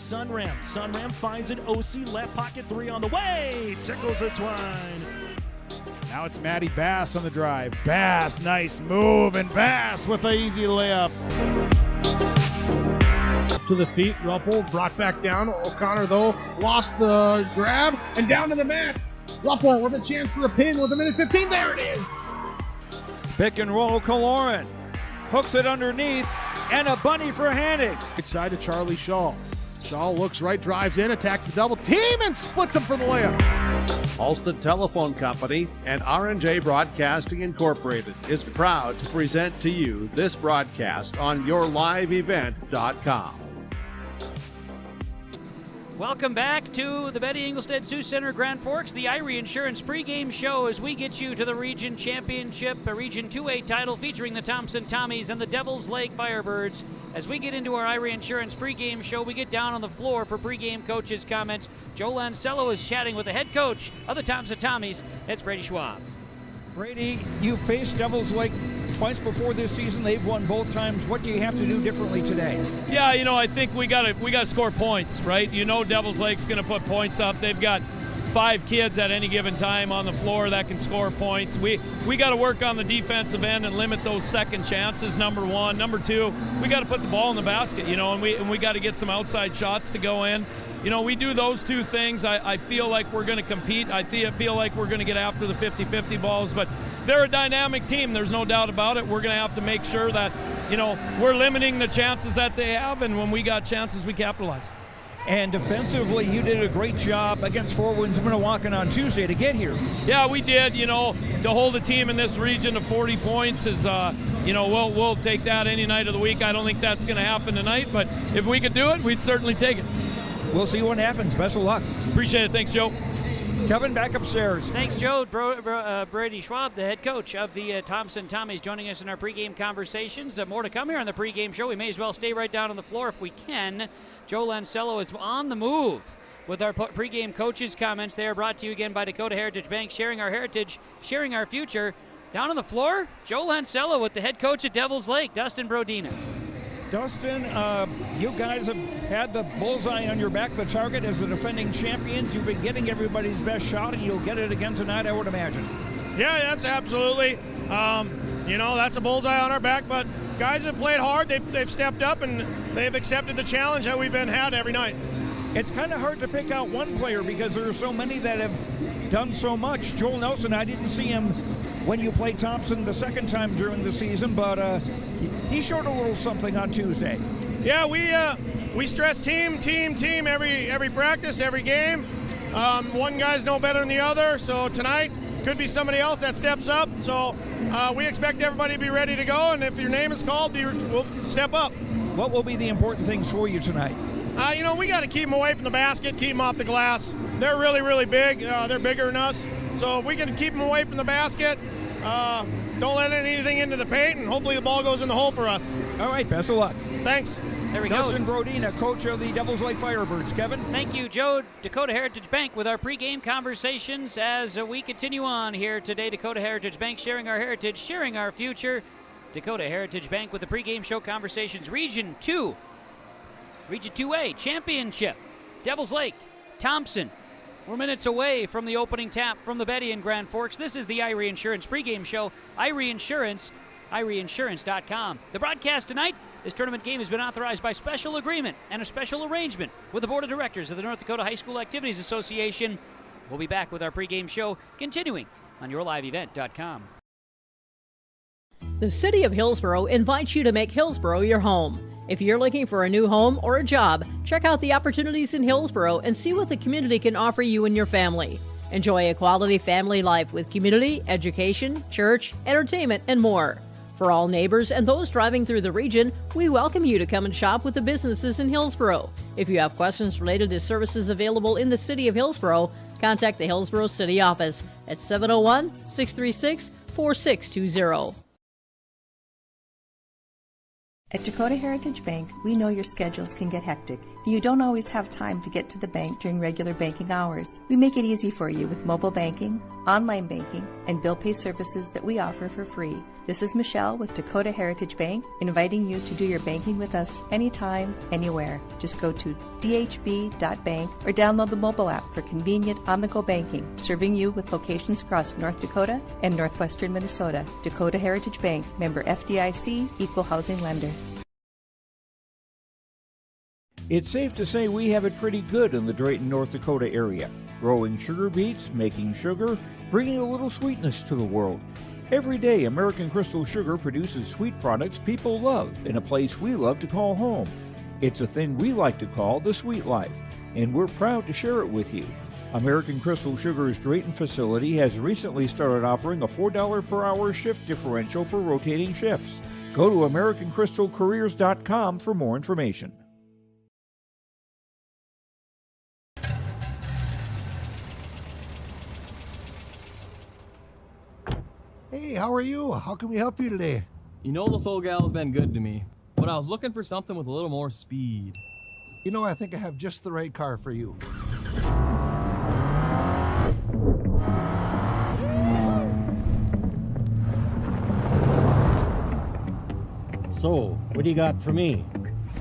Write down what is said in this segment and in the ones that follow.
Sunram. Sunram finds an OC left pocket three on the way. Tickles her twine. Now it's Maddie Bass on the drive. Bass, nice move, and Bass with an easy layup. To the feet, Ruppel brought back down. O'Connor, though, lost the grab, and down to the mat. Ruppel with a chance for a pin with a minute 15. There it is. Pick and roll, Kaloran. Hooks it underneath, and a bunny for Hannig. Right side to Charlie Shaw. Shaw looks right, drives in, attacks the double team, and splits him for the layup. Alston Telephone Company and R&J Broadcasting Incorporated is proud to present to you this broadcast on yourliveevent.com. Welcome back to the Betty Engelstad Sioux Center Grand Forks, the Irie Insurance pregame show as we get you to the Region Championship, a Region 2A title featuring the Thompson Tommies and the Devils Lake Firebirds. As we get into our Irie Insurance pregame show, we get down on the floor for pregame coaches' comments. Joe Lancello is chatting with the head coach of the Thompson Tommies. It's Brady Schwab. Brady, you faced Devils Lake twice before this season. They've won both times. What do you have to do differently today? Yeah, I think we got to score points, right? Devils Lake's going to put points up. They've got 5 kids at any given time on the floor that can score points. We got to work on the defensive end and limit those second chances, number one. Number two, we got to put the ball in the basket, and we got to get some outside shots to go in. We do those two things. I feel like we're going to compete. I feel like we're going to get after the 50-50 balls, but they're a dynamic team. There's no doubt about it. We're going to have to make sure that, we're limiting the chances that they have, and when we got chances, we capitalize. And defensively, you did a great job against Fort Winds Minnewacan on Tuesday to get here. Yeah, we did. To hold a team in this region to 40 points is, we'll take that any night of the week. I don't think that's going to happen tonight, but if we could do it, we'd certainly take it. We'll see what happens. Best of luck. Appreciate it. Thanks, Joe. Kevin, back upstairs. Thanks, Joe. Brady Schwab, the head coach of the Thompson Tommies, joining us in our pregame conversations. More to come here on the pregame show. We may as well stay right down on the floor if we can. Joe Lancello is on the move with our pregame coaches' comments. They are brought to you again by Dakota Heritage Bank, sharing our heritage, sharing our future. Down on the floor, Joe Lancello with the head coach at Devils Lake, Dustin Brodina. Dustin, you guys have had the bullseye on your back, the target as the defending champions. You've been getting everybody's best shot, and you'll get it again tonight, I would imagine. Yeah, that's absolutely. That's a bullseye on our back, but guys have played hard. They've stepped up, and they've accepted the challenge that we've been had every night. It's kind of hard to pick out one player because there are so many that have done so much. Joel Nelson, I didn't see him when you played Thompson the second time during the season, but he showed a little something on Tuesday. Yeah, we stress team every practice, every game. One guy's no better than the other, so tonight could be somebody else that steps up. So we expect everybody to be ready to go, and if your name is called, we'll step up. What will be the important things for you tonight? We got to keep them away from the basket, keep them off the glass. They're really, really big. They're bigger than us. So if we can keep them away from the basket, don't let anything into the paint, and hopefully the ball goes in the hole for us. All right, best of luck. Thanks. There we go. Dustin Brodina, coach of the Devils Lake Firebirds. Kevin? Thank you, Joe. Dakota Heritage Bank with our pregame conversations as we continue on here today. Dakota Heritage Bank, sharing our heritage, sharing our future. Dakota Heritage Bank with the pregame show conversations. Region 2, Region 2A Championship. Devils Lake, Thompson. We're minutes away from the opening tap from the Betty in Grand Forks. This is the Irie Insurance pregame show. Irie Insurance, IrieInsurance.com. The broadcast tonight, this tournament game has been authorized by special agreement and a special arrangement with the Board of Directors of the North Dakota High School Activities Association. We'll be back with our pregame show continuing on yourliveevent.com. The City of Hillsborough invites you to make Hillsborough your home. If you're looking for a new home or a job, check out the opportunities in Hillsborough and see what the community can offer you and your family. Enjoy a quality family life with community, education, church, entertainment, and more. For all neighbors and those driving through the region, we welcome you to come and shop with the businesses in Hillsborough. If you have questions related to services available in the City of Hillsborough, contact the Hillsborough City Office at 701-636-4620. At Dakota Heritage Bank, we know your schedules can get hectic, You don't always have time to get to the bank during regular banking hours. We make it easy for you with mobile banking, online banking, and bill pay services that we offer for free. This is Michelle with Dakota Heritage Bank, inviting you to do your banking with us anytime, anywhere. Just go to dhb.bank or download the mobile app for convenient on-the-go banking, serving you with locations across North Dakota and northwestern Minnesota. Dakota Heritage Bank, member FDIC, equal housing lender. It's safe to say we have it pretty good in the Drayton, North Dakota area. Growing sugar beets, making sugar, bringing a little sweetness to the world. Every day, American Crystal Sugar produces sweet products people love in a place we love to call home. It's a thing we like to call the sweet life, and we're proud to share it with you. American Crystal Sugar's Drayton facility has recently started offering a $4 per hour shift differential for rotating shifts. Go to AmericanCrystalCareers.com for more information. Hey, how are you? How can we help you today? You know this old gal's been good to me, but I was looking for something with a little more speed. You know, I think I have just the right car for you. So, what do you got for me?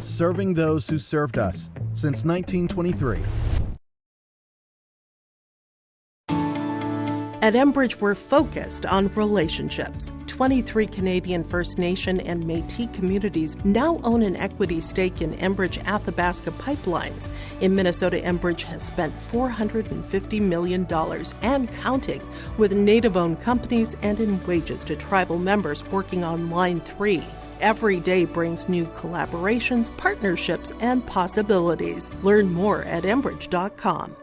Serving those who served us since 1923. At Enbridge, we're focused on relationships. 23 Canadian First Nation and Métis communities now own an equity stake in Enbridge Athabasca Pipelines. In Minnesota, Enbridge has spent $450 million and counting with Native-owned companies and in wages to tribal members working on Line 3. Every day brings new collaborations, partnerships, and possibilities. Learn more at Enbridge.com.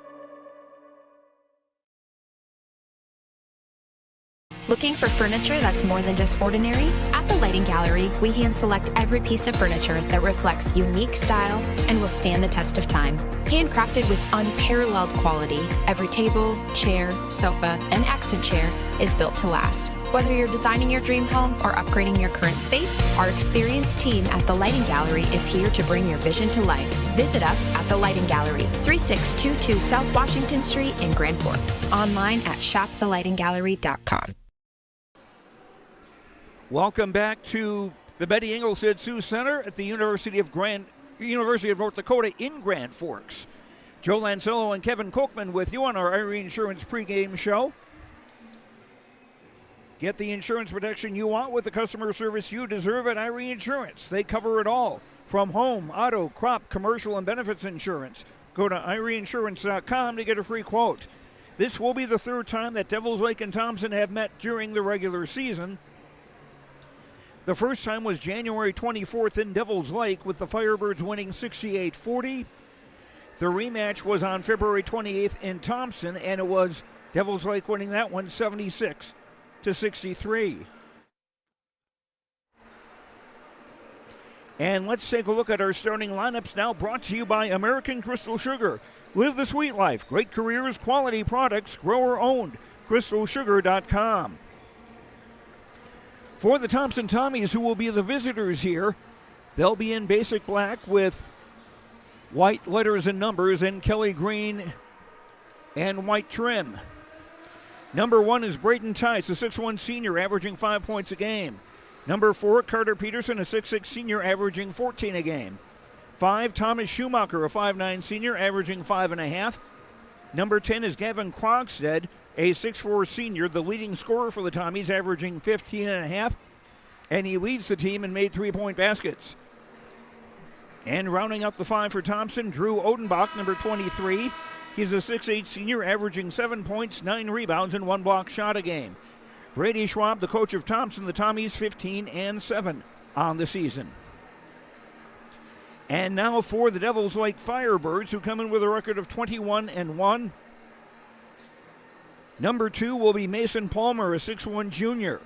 Looking for furniture that's more than just ordinary? At the Lighting Gallery, we hand select every piece of furniture that reflects unique style and will stand the test of time. Handcrafted with unparalleled quality, every table, chair, sofa, and accent chair is built to last. Whether you're designing your dream home or upgrading your current space, our experienced team at the Lighting Gallery is here to bring your vision to life. Visit us at the Lighting Gallery, 3622 South Washington Street in Grand Forks. Online at shopthelightinggallery.com. Welcome back to the Betty Engelson Sioux Center at the University of North Dakota in Grand Forks. Joe Lancello and Kevin Kochman with you on our Irie Insurance pregame show. Get the insurance protection you want with the customer service you deserve at Irie Insurance. They cover it all, from home, auto, crop, commercial, and benefits insurance. Go to IrieInsurance.com to get a free quote. This will be the third time that Devils Lake and Thompson have met during the regular season. The first time was January 24th in Devils Lake, with the Firebirds winning 68-40. The rematch was on February 28th in Thompson, and it was Devils Lake winning that one 76-63. And let's take a look at our starting lineups now, brought to you by American Crystal Sugar. Live the sweet life. Great careers, quality products, grower-owned. CrystalSugar.com. For the Thompson Tommies, who will be the visitors here, they'll be in basic black with white letters and numbers and Kelly green and white trim. Number 1 is Braden Tice, a 6'1 senior, averaging 5 points a game. Number 4, Carter Peterson, a 6'6 senior, averaging 14 a game. 5, Thomas Schumacher, a 5'9 senior, averaging 5.5. Number 10 is Gavin Krogstad, a 6'4 senior, the leading scorer for the Tommies, averaging 15.5, and he leads the team and made 3-point baskets. And rounding up the 5 for Thompson, Drew Odenbach, number 23. He's a 6'8 senior, averaging 7 points, 9 rebounds, and 1 block shot a game. Brady Schwab, the coach of Thompson, the Tommies 15-7 on the season. And now for the Devils Lake Firebirds, who come in with a record of 21-1. Number 2 will be Mason Palmer, a 6'1 junior.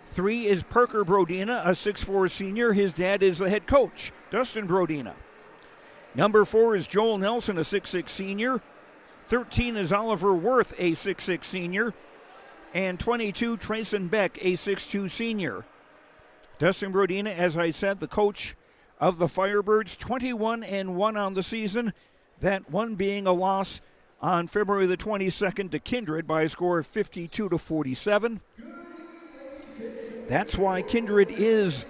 3 is Parker Brodina, a 6'4 senior. His dad is the head coach, Dustin Brodina. Number 4 is Joel Nelson, a 6'6 senior. 13 is Oliver Worth, a 6'6 senior. And 22, Trayson Beck, a 6'2 senior. Dustin Brodina, as I said, the coach of the Firebirds, 21-1 on the season. That one being a loss on February the 22nd to Kindred by a score of 52-47. That's why Kindred is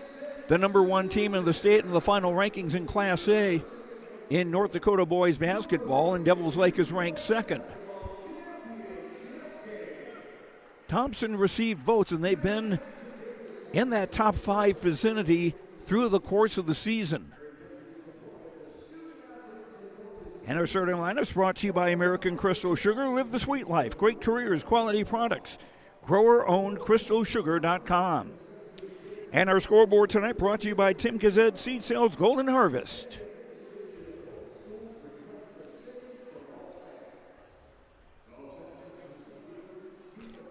the number one team in the state in the final rankings in Class A in North Dakota boys basketball, and Devils Lake is ranked second. Thompson received votes, and they've been in that top 5 vicinity through the course of the season. And our starting lineups brought to you by American Crystal Sugar. Live the sweet life. Great careers, quality products. Grower-owned crystalsugar.com. And our scoreboard tonight brought to you by Tim Kazed Seed Sales Golden Harvest.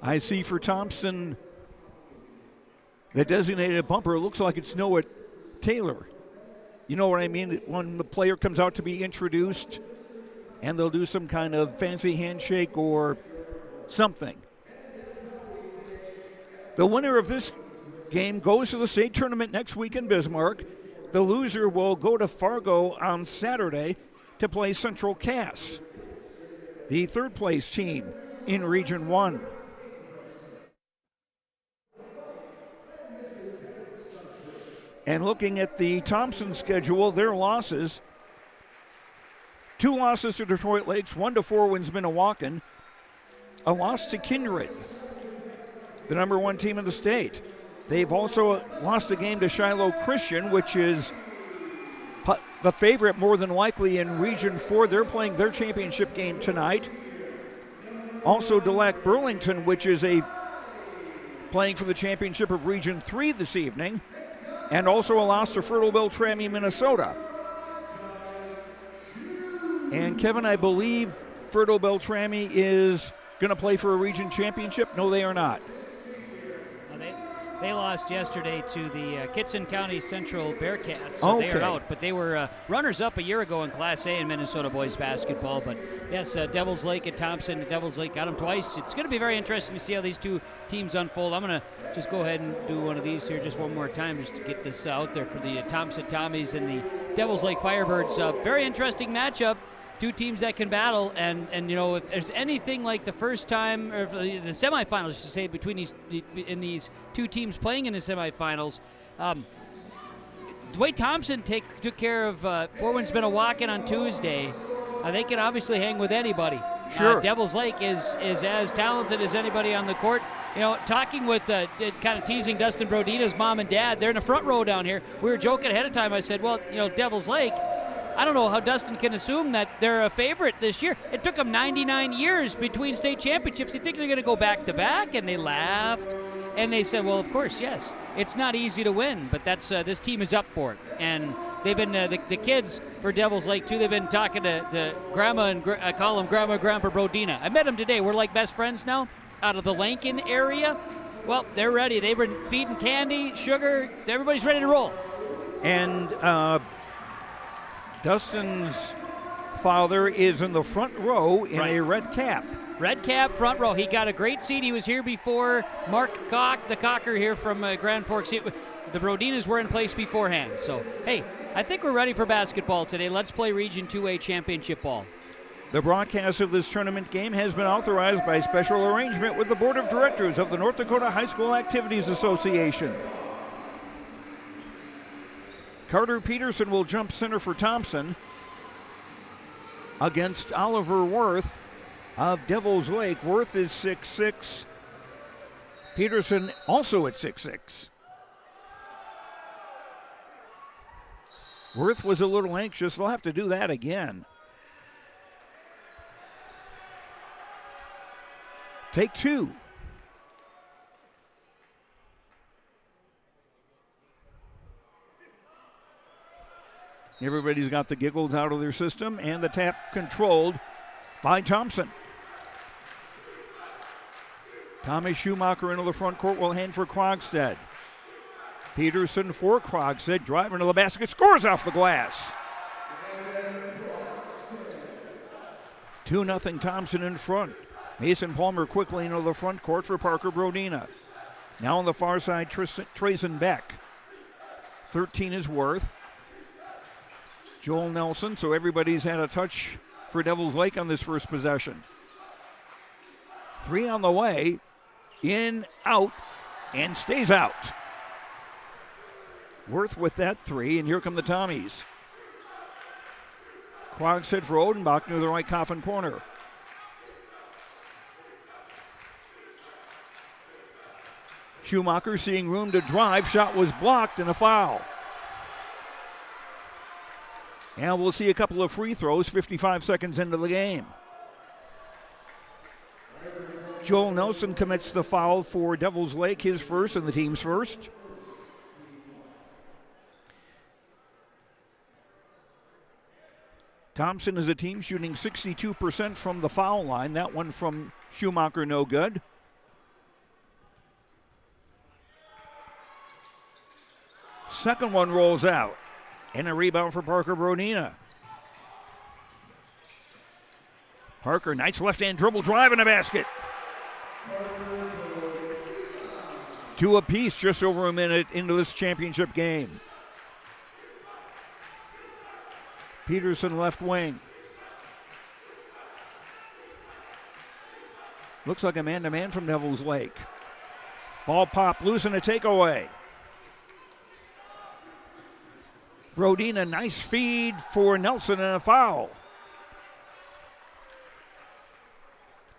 I see for Thompson the designated bumper. It looks like it's Noah Taylor. You know what I mean? When the player comes out to be introduced and they'll do some kind of fancy handshake or something. The winner of this game goes to the state tournament next week in Bismarck. The loser will go to Fargo on Saturday to play Central Cass, the third place team in Region 1. And looking at the Thompson schedule, their losses: 2 losses to Detroit Lakes, 1-4 wins Minnewacan, a loss to Kindred, the number one team in the state. They've also lost a game to Shiloh Christian, which is the favorite more than likely in Region 4. They're playing their championship game tonight. Also Delac Burlington, which is playing for the championship of Region 3 this evening. And also a loss to Fertile Beltrami, Minnesota. And Kevin, I believe Fertile Beltrami is going to play for a region championship. No, they are not. They lost yesterday to the Kitson County Central Bearcats, so okay. They are out. But they were runners-up a year ago in Class A in Minnesota boys basketball. But yes, Devils Lake at Thompson. Devils Lake got them twice. It's going to be very interesting to see how these two teams unfold. I'm going to just go ahead and do one of these here just one more time just to get this out there for the Thompson Tommies and the Devils Lake Firebirds. Very interesting matchup. Two teams that can battle, and you know, if there's anything like the first time, or the semifinals, I should say, between these two teams playing in the semifinals, Dwight Thompson took care of Four Winds Minnewacan on Tuesday. They can obviously hang with anybody. Sure. Devils Lake is as talented as anybody on the court. You know, talking with, kind of teasing Dustin Brodina's mom and dad, they're in the front row down here. We were joking ahead of time. I said, well, you know, Devils Lake, I don't know how Dustin can assume that they're a favorite this year. It took them 99 years between state championships. You think they're going to go back-to-back? And they laughed. And they said, well, of course, yes. It's not easy to win, but that's this team is up for it. And they've been, the kids for Devils Lake, too, they've been talking to Grandma, and I call them Grandma, Grandpa Brodina. I met them today. We're like best friends now out of the Lankin area. Well, they're ready. They've been feeding candy, sugar. Everybody's ready to roll. And Dustin's father is in the front row in a red cap. Red cap, front row. He got a great seat. He was here before. Mark Koch, the Cocker here from Grand Forks. The Brodinas were in place beforehand. So, hey, I think we're ready for basketball today. Let's play Region 2A championship ball. The broadcast of this tournament game has been authorized by special arrangement with the Board of Directors of the North Dakota High School Activities Association. Carter Peterson will jump center for Thompson against Oliver Worth of Devils Lake. Worth is 6'6". Peterson also at 6'6". Worth was a little anxious. They'll have to do that again. Take two. Everybody's got the giggles out of their system, and the tap controlled by Thompson. Thomas Schumacher into the front court will hand for Krogstad. Peterson for Krogstad, driving to the basket, scores off the glass. 2-0 Thompson in front. Mason Palmer quickly into the front court for Parker Brodina. Now on the far side, Trayson Beck. 13 is Worth. Joel Nelson, so everybody's had a touch for Devils Lake on this first possession. 3 on the way, in, out, and stays out. Worth with that 3, and here come the Tommies. Krog's hit for Odenbach near the right coffin corner. Schumacher seeing room to drive. Shot was blocked and a foul. And we'll see a couple of free throws 55 seconds into the game. Joel Nelson commits the foul for Devils Lake, his first and the team's first. Thompson is a team shooting 62% from the foul line. That one from Schumacher, no good. Second one rolls out. And a rebound for Parker Brodina. Parker, nice left-hand dribble drive in a basket. 2 apiece just over a minute into this championship game. Peterson left wing. Looks like a man-to-man from Devils Lake. Ball popped loose and a takeaway. Brodina, nice feed for Nelson and a foul.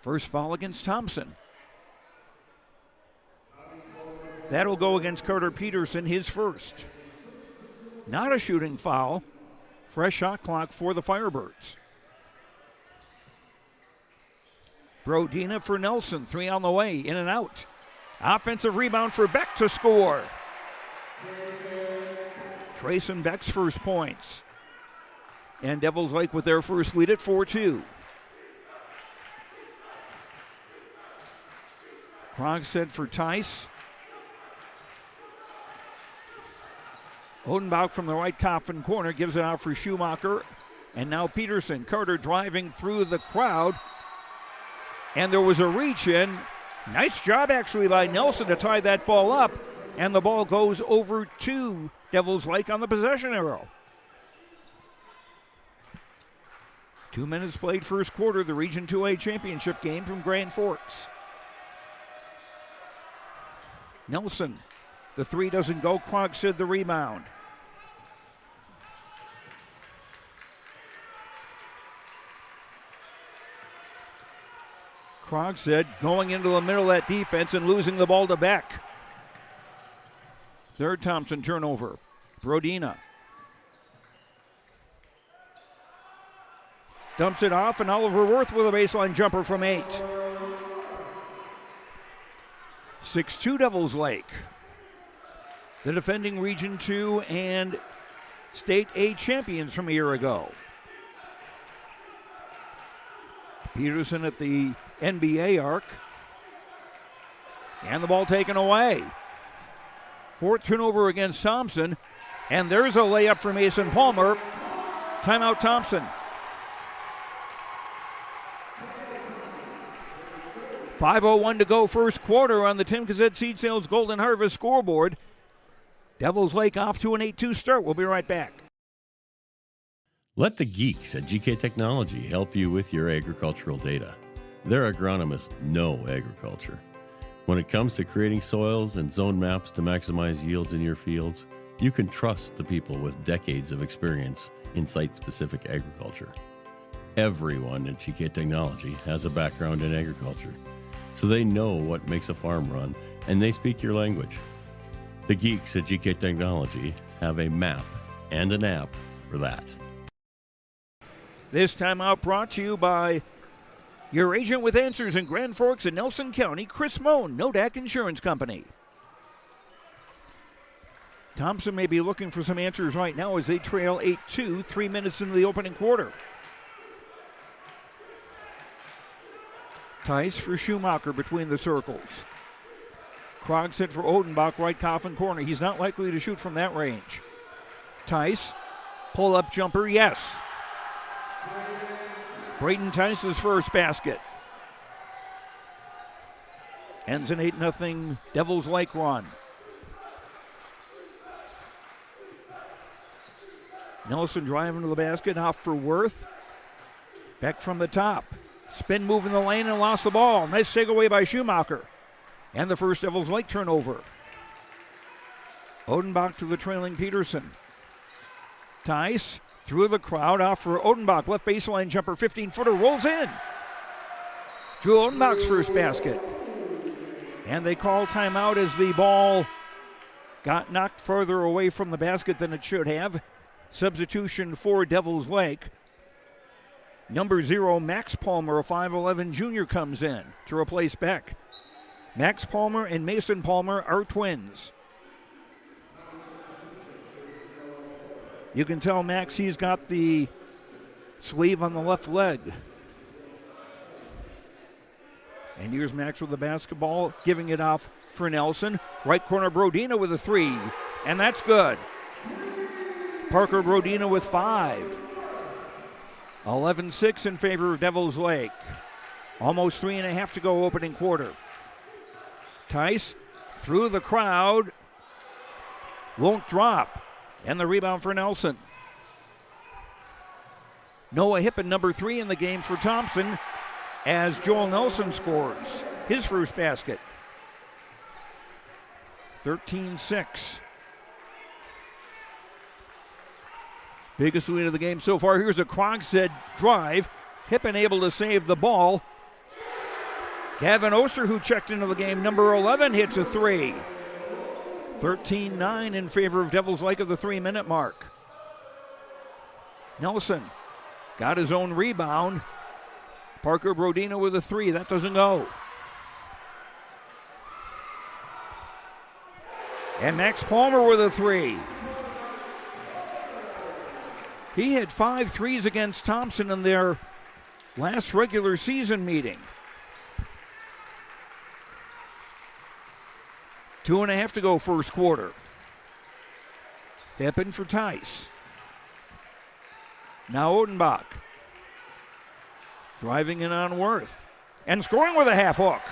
First foul against Thompson. That'll go against Carter Peterson, his first. Not a shooting foul. Fresh shot clock for the Firebirds. Brodina for Nelson, 3 on the way, in and out. Offensive rebound for Beck to score. Trayson Beck's first points. And Devils Lake with their first lead at 4-2. Krog set for Tice. Odenbach from the right coffin corner gives it out for Schumacher. And now Peterson. Carter driving through the crowd. And there was a reach in. Nice job actually by Nelson to tie that ball up. And the ball goes over to Devils Lake on the possession arrow. 2 minutes played first quarter, the Region 2A championship game from Grand Forks. Nelson, the 3 doesn't go. Krogsid the rebound. Krogsid going into the middle of that defense and losing the ball to Beck. Third Thompson turnover. Brodina dumps it off, and Oliver Worth with a baseline jumper from 8. 6-2 Devils Lake. The defending Region 2 and State A champions from a year ago. Peterson at the NBA arc. And the ball taken away. Fourth turnover against Thompson. And there's a layup for Mason Palmer. Timeout Thompson. 5:01 to go first quarter on the Tim Gazette Seed Sales Golden Harvest scoreboard. Devils Lake off to an 8-2 start. We'll be right back. Let the geeks at GK Technology help you with your agricultural data. Their agronomists know agriculture. When it comes to creating soils and zone maps to maximize yields in your fields, you can trust the people with decades of experience in site-specific agriculture. Everyone at GK Technology has a background in agriculture, so they know what makes a farm run, and they speak your language. The geeks at GK Technology have a map and an app for that. This timeout brought to you by your agent with answers in Grand Forks and Nelson County, Chris Moan, Nodak Insurance Company. Thompson may be looking for some answers right now as they trail 8-2, 3 minutes into the opening quarter. Tice for Schumacher between the circles. Krog set for Odenbach, right coffin corner. He's not likely to shoot from that range. Tice, pull-up jumper, yes. Braden Tice's first basket. Ends an 8-0 Devils Lake run. Nelson driving to the basket, off for Worth. Back from the top. Spin move in the lane and lost the ball. Nice takeaway by Schumacher. And the first Devils Lake turnover. Odenbach to the trailing Peterson. Tice through the crowd, off for Odenbach. Left baseline jumper, 15-footer, rolls in. Drew Odenbach's first basket. And they call timeout as the ball got knocked further away from the basket than it should have. Substitution for Devils Lake. Number 0, Max Palmer, a 5'11 junior, comes in to replace Beck. Max Palmer and Mason Palmer are twins. You can tell Max he's got the sleeve on the left leg. And here's Max with the basketball, giving it off for Nelson. Right corner, Brodina with a 3, and that's good. Parker Brodina with 5. 11-6 in favor of Devils Lake. Almost 3.5 to go opening quarter. Tice through the crowd. Won't drop. And the rebound for Nelson. Noah Hippen, number 3 in the game for Thompson, as Joel Nelson scores his first basket. 13-6. Biggest lead of the game so far. Here's a Krogstad drive. Hippen able to save the ball. Gavin Oster, who checked into the game, number 11, hits a 3. 13-9 in favor of Devils Lake of the 3-minute mark. Nelson got his own rebound. Parker Brodina with a 3. That doesn't go. And Max Palmer with a 3. He hit 5 threes against Thompson in their last regular season meeting. 2.5 to go first quarter. Hippen for Tice. Now Odenbach. Driving in on Worth. And scoring with a half hook.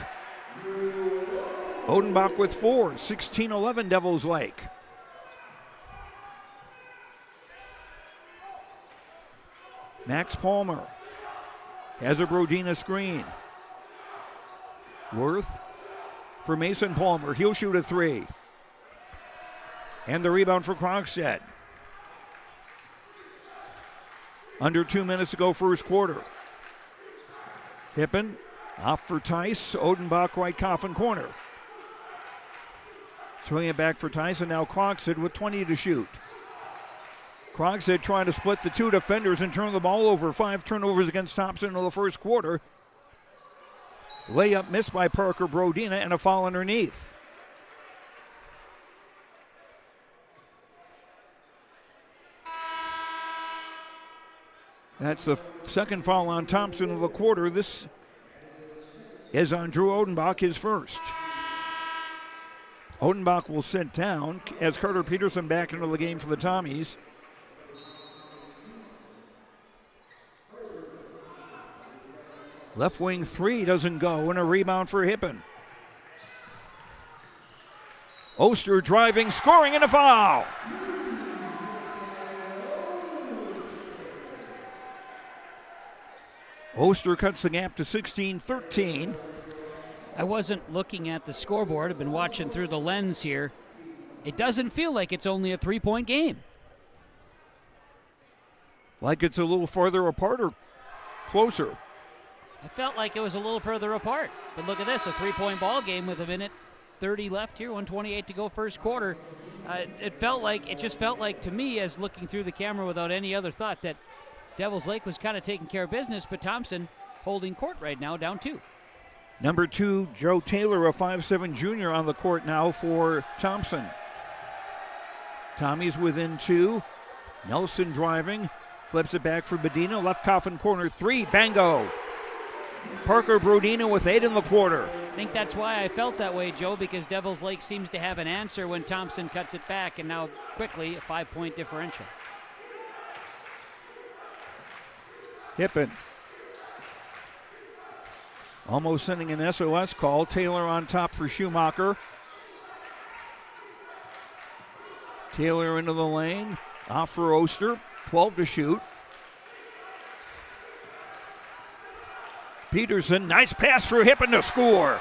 Odenbach with 4. 16-11 Devils Lake. Max Palmer has a Brodina screen. Worth for Mason Palmer. He'll shoot a 3. And the rebound for Krogstad. Under 2 minutes to go first quarter. Hippen off for Tice. Odenbach right coffin corner. Swinging it back for Tice, and now Krogstad with 20 to shoot. Krogstad trying to split the 2 defenders and turn the ball over. 5 turnovers against Thompson in the first quarter. Layup missed by Parker Brodina and a foul underneath. That's the second foul on Thompson of the quarter. This is on Drew Odenbach, his first. Odenbach will sit down as Carter Peterson back into the game for the Tommies. Left wing 3 doesn't go, and a rebound for Hippen. Oster driving, scoring, and a foul. Oster cuts the gap to 16-13. I wasn't looking at the scoreboard. I've been watching through the lens here. It doesn't feel like it's only a 3-point game. Like it's a little farther apart or closer. I felt like it was a little further apart. But look at this, a 3-point ball game with 1:30 left here, 1:28 to go first quarter. It just felt like to me, as looking through the camera without any other thought, that Devils Lake was kind of taking care of business, but Thompson holding court right now, down 2. Number 2, Joe Taylor, a 5'7 junior on the court now for Thompson. Tommy's within 2. Nelson driving, flips it back for Bedina, left coffin corner 3, bango. Parker Brodina with 8 in the quarter. I think that's why I felt that way, Joe, because Devils Lake seems to have an answer when Thompson cuts it back, and now quickly a 5-point differential. Hippen. Almost sending an SOS call. Taylor on top for Schumacher. Taylor into the lane. Off for Oster. 12 to shoot. Peterson, nice pass for Hippen to score.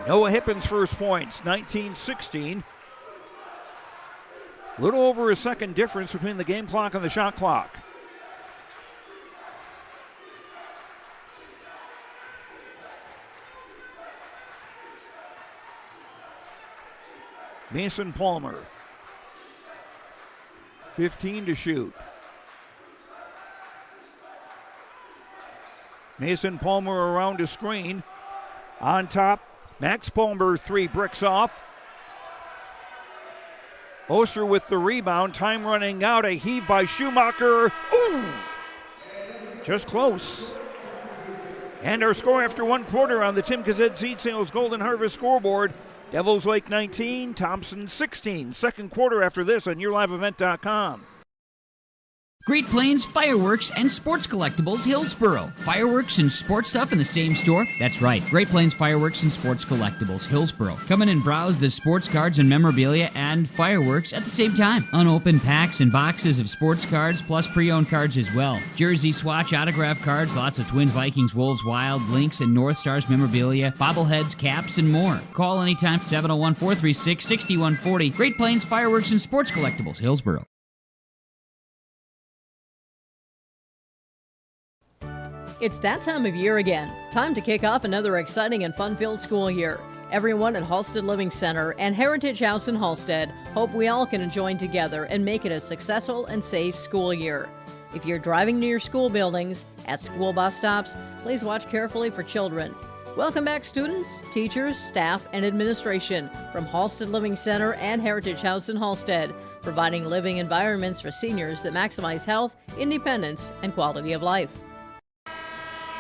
Noah Hippen's first points, 19-16. Little over a second difference between the game clock and the shot clock. Mason Palmer, 15 to shoot. Mason Palmer around a screen. On top, Max Palmer, 3 bricks off. Oster with the rebound, time running out, a heave by Schumacher. Ooh! Just close. And our score after 1 quarter on the Tim Kazed Seed Sales Golden Harvest scoreboard. Devils Lake 19, Thompson 16. Second quarter after this on YourLiveEvent.com. Great Plains Fireworks and Sports Collectibles, Hillsboro. Fireworks and sports stuff in the same store? That's right. Great Plains Fireworks and Sports Collectibles, Hillsboro. Come in and browse the sports cards and memorabilia and fireworks at the same time. Unopened packs and boxes of sports cards, plus pre-owned cards as well. Jersey swatch autograph cards, lots of Twins, Vikings, Wolves, Wild, Lynx, and North Stars memorabilia, bobbleheads, caps, and more. Call anytime, 701-436-6140. Great Plains Fireworks and Sports Collectibles, Hillsboro. It's that time of year again. Time to kick off another exciting and fun-filled school year. Everyone at Halstead Living Center and Heritage House in Halstead hope we all can join together and make it a successful and safe school year. If you're driving near school buildings, at school bus stops, please watch carefully for children. Welcome back, students, teachers, staff, and administration from Halstead Living Center and Heritage House in Halstead, providing living environments for seniors that maximize health, independence, and quality of life.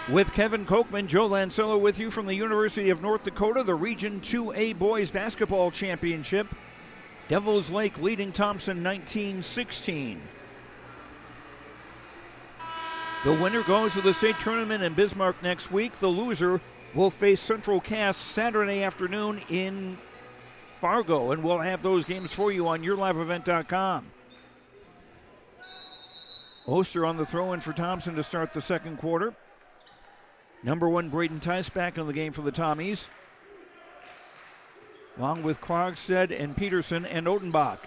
With Kevin Kochman, Joe Lancello with you from the University of North Dakota, the Region 2A Boys Basketball Championship. Devils Lake leading Thompson 19-16. The winner goes to the state tournament in Bismarck next week. The loser will face Central Cass Saturday afternoon in Fargo, and we'll have those games for you on YourLiveEvent.com. Oster on the throw-in for Thompson to start the second quarter. Number 1, Braden Tice back in the game for the Tommies, along with Krogstad and Peterson and Odenbach.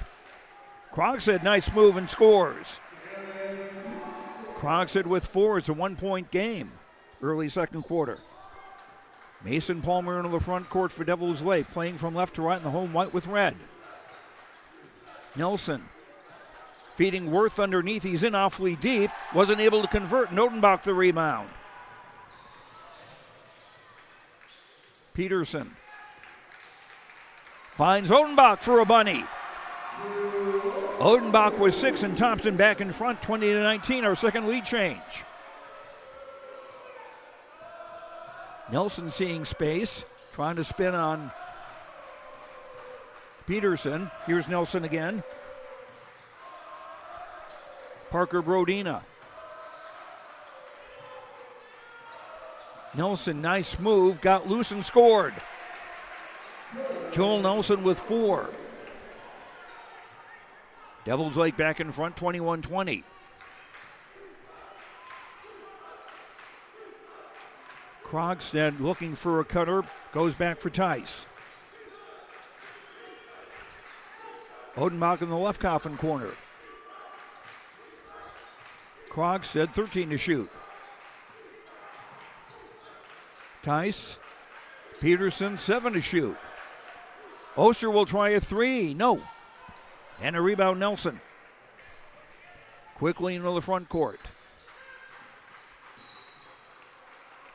Krogstad, nice move and scores. Krogstad with 4. It's a 1-point game. Early second quarter. Mason Palmer into the front court for Devils Lake, playing from left to right in the home white with red. Nelson feeding Worth underneath. He's in awfully deep. Wasn't able to convert. Odenbach the rebound. Peterson finds Odenbach for a bunny. Odenbach with 6 and Thompson back in front, 20-19, our second lead change. Nelson seeing space, trying to spin on Peterson. Here's Nelson again. Parker Brodina. Nelson, nice move, got loose and scored. Joel Nelson with 4. Devils Lake back in front, 21-20. Krogstad looking for a cutter, goes back for Tice. Odenbach in the left coffin corner. Krogstad, 13 to shoot. Tice, Peterson, 7 to shoot. Oster will try a 3, no. And a rebound, Nelson. Quickly into the front court.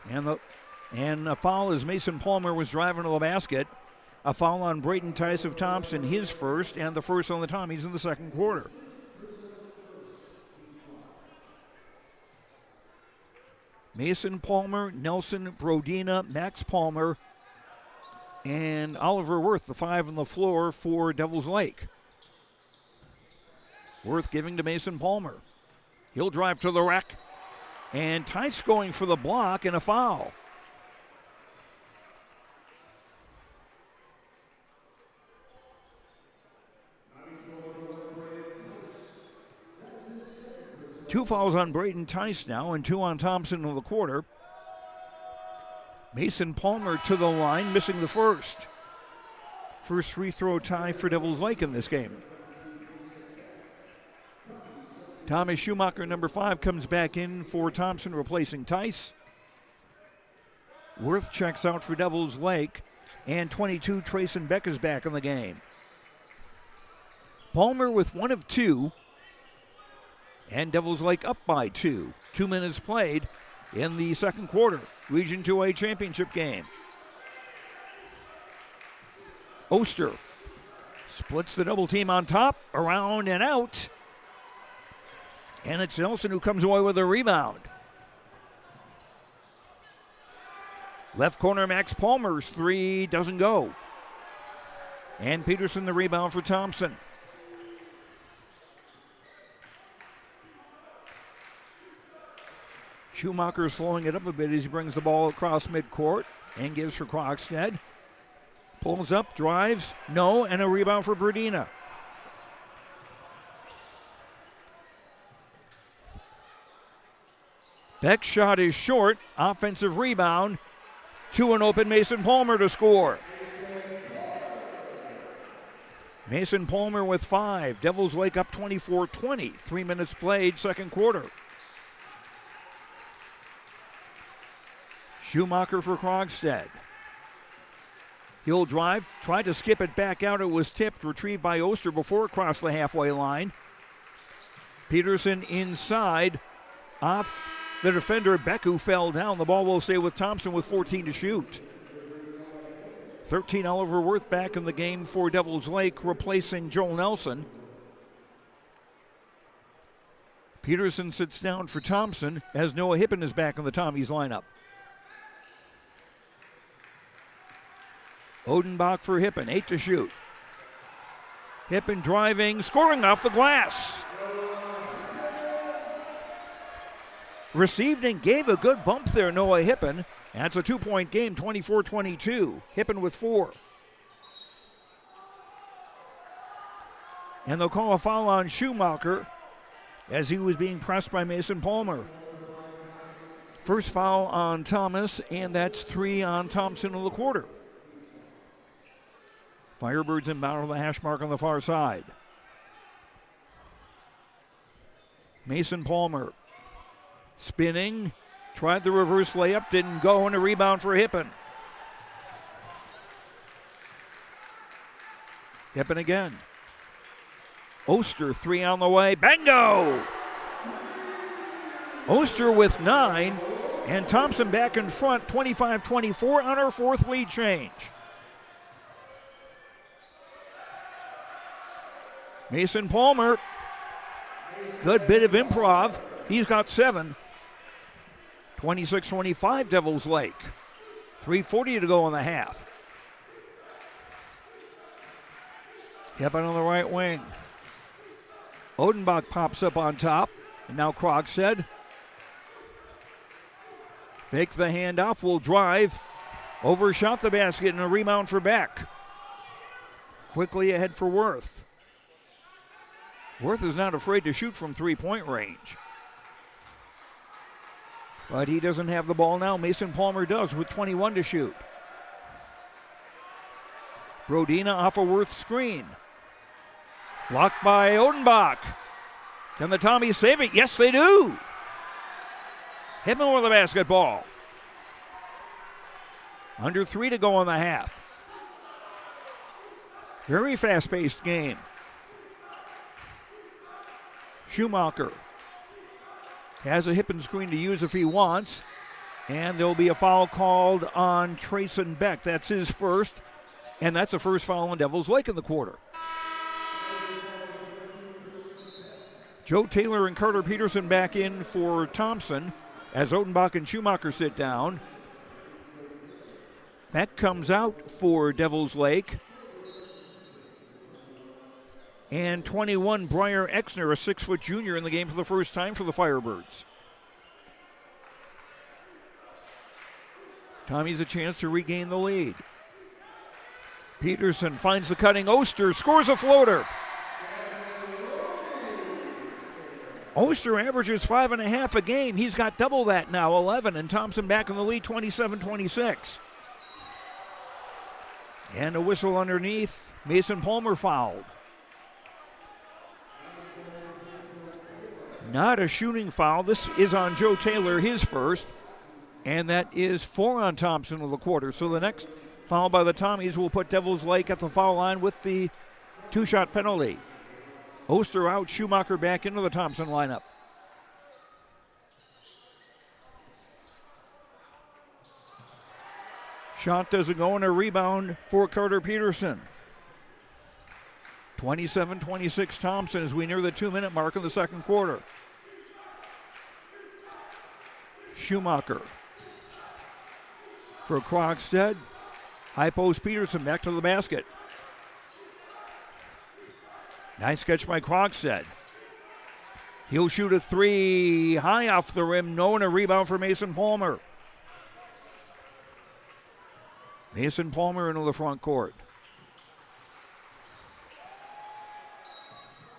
And a foul as Mason Palmer was driving to the basket. A foul on Braden Tice of Thompson, his first, and the first on the Tommies in the second quarter. Mason Palmer, Nelson Brodina, Max Palmer, and Oliver Worth, the 5 on the floor for Devils Lake. Worth giving to Mason Palmer. He'll drive to the rack. And Tice going for the block and a foul. 2 fouls on Braden Tice now and 2 on Thompson in the quarter. Mason Palmer to the line, missing the first. First free throw tie for Devils Lake in this game. Thomas Schumacher, number 5, comes back in for Thompson, replacing Tice. Worth checks out for Devils Lake. And 22, Trayson Beck is back in the game. Palmer with 1 of 2. And Devils Lake up by 2. 2 minutes played in the second quarter. Region 2A championship game. Oster splits the double team on top, around and out. And it's Nelson who comes away with a rebound. Left corner, Max Palmer's 3 doesn't go. And Peterson the rebound for Thompson. Schumacher slowing it up a bit as he brings the ball across midcourt and gives for Krogstad. Pulls up, drives, no, and a rebound for Berdina. Beck's shot is short. Offensive rebound. To an open Mason Palmer to score. Mason Palmer with 5. Devils Lake up 24-20. 3 minutes played, second quarter. Schumacher for Krogstad. He'll drive, tried to skip it back out. It was tipped, retrieved by Oster before it crossed the halfway line. Peterson inside, off the defender, Beck, who fell down. The ball will stay with Thompson with 14 to shoot. 13, Oliver Worth back in the game for Devils Lake, replacing Joel Nelson. Peterson sits down for Thompson as Noah Hippen is back in the Tommies lineup. Odenbach for Hippen, 8 to shoot. Hippen driving, scoring off the glass. Received and gave a good bump there, Noah Hippen. That's a 2-point game, 24-22. Hippen with 4. And they'll call a foul on Schumacher as he was being pressed by Mason Palmer. First foul on Thomas, and that's 3 on Thompson in the quarter. Firebirds inbound on the hash mark on the far side. Mason Palmer spinning, tried the reverse layup, didn't go, and a rebound for Hippen. Hippen again. Oster, 3 on the way, bango! Oster with 9, and Thompson back in front, 25-24 on our 4th lead change. Mason Palmer, good bit of improv. He's got 7. 26-25 Devils Lake. 3:40 to go in the half. Hippen on the right wing. Odenbach pops up on top. And now Krogstad. Fake the handoff, will drive. Overshot the basket and a rebound for Beck. Quickly ahead for Worth. Worth is not afraid to shoot from 3-point range. But he doesn't have the ball now. Mason Palmer does with 21 to shoot. Brodina off a Worth screen. Blocked by Odenbach. Can the Tommies save it? Yes, they do. Hippen with the basketball. Under 3 to go in the half. Very fast-paced game. Schumacher has a Hippen screen to use if he wants. And there'll be a foul called on Trayson Beck. That's his first. And that's the first foul on Devils Lake in the quarter. Joe Taylor and Carter Peterson back in for Thompson as Odenbach and Schumacher sit down. Beck comes out for Devils Lake. And 21, Briar Exner, a 6-foot junior in the game for the first time for the Firebirds. Tommy's a chance to regain the lead. Peterson finds the cutting Oster, scores a floater. Oster averages 5.5 a game. He's got double that now, 11, and Thompson back in the lead, 27-26. And a whistle underneath. Mason Palmer fouled. Not a shooting foul. This is on Joe Taylor, his first. And that is 4 on Thompson with a quarter. So the next foul by the Tommies will put Devils Lake at the foul line with the 2-shot penalty. Oster out, Schumacher back into the Thompson lineup. Shot doesn't go, and a rebound for Carter Peterson. 27-26 Thompson as we near the 2-minute mark of the second quarter. Schumacher for Krogstad. High post Peterson back to the basket. Nice catch by Krogstad. He'll shoot a 3 high off the rim. No, and a rebound for Mason Palmer. Mason Palmer into the front court.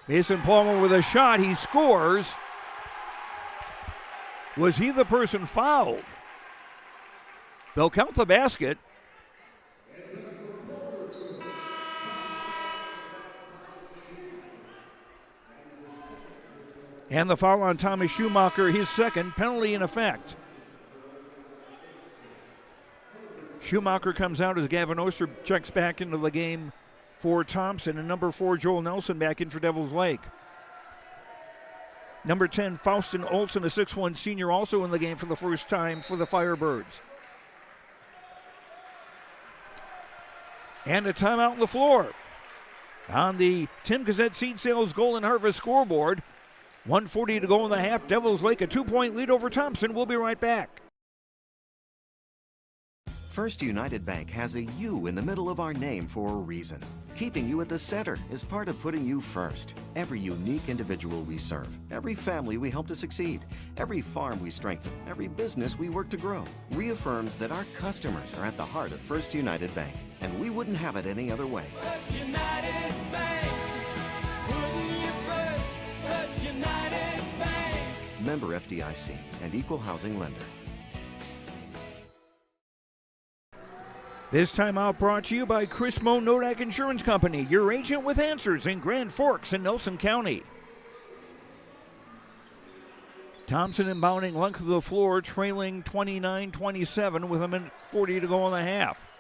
Mason Palmer with a shot. He scores. Was he the person fouled? They'll count the basket. And the foul on Thomas Schumacher, his second, penalty in effect. Schumacher comes out as Gavin Oster checks back into the game for Thompson, and number 4, Joel Nelson, back in for Devils Lake. Number 10, Faustin Olsen, a 6'1 senior, also in the game for the first time for the Firebirds. And a timeout on the floor. On the Tim Gazette Seed Sales Golden Harvest scoreboard, 1:40 to go in the half. Devils Lake a 2-point lead over Thompson. We'll be right back. First United Bank has a U in the middle of our name for a reason. Keeping you at the center is part of putting you first. Every unique individual we serve, every family we help to succeed, every farm we strengthen, every business we work to grow, reaffirms that our customers are at the heart of First United Bank, and we wouldn't have it any other way. First United Bank, putting you first. First United Bank. Member FDIC and Equal Housing Lender. This timeout brought to you by Chris Moe Nodak Insurance Company, your agent with answers in Grand Forks and Nelson County. Thompson inbounding length of the floor, trailing 29-27 with 1:40 to go in the half.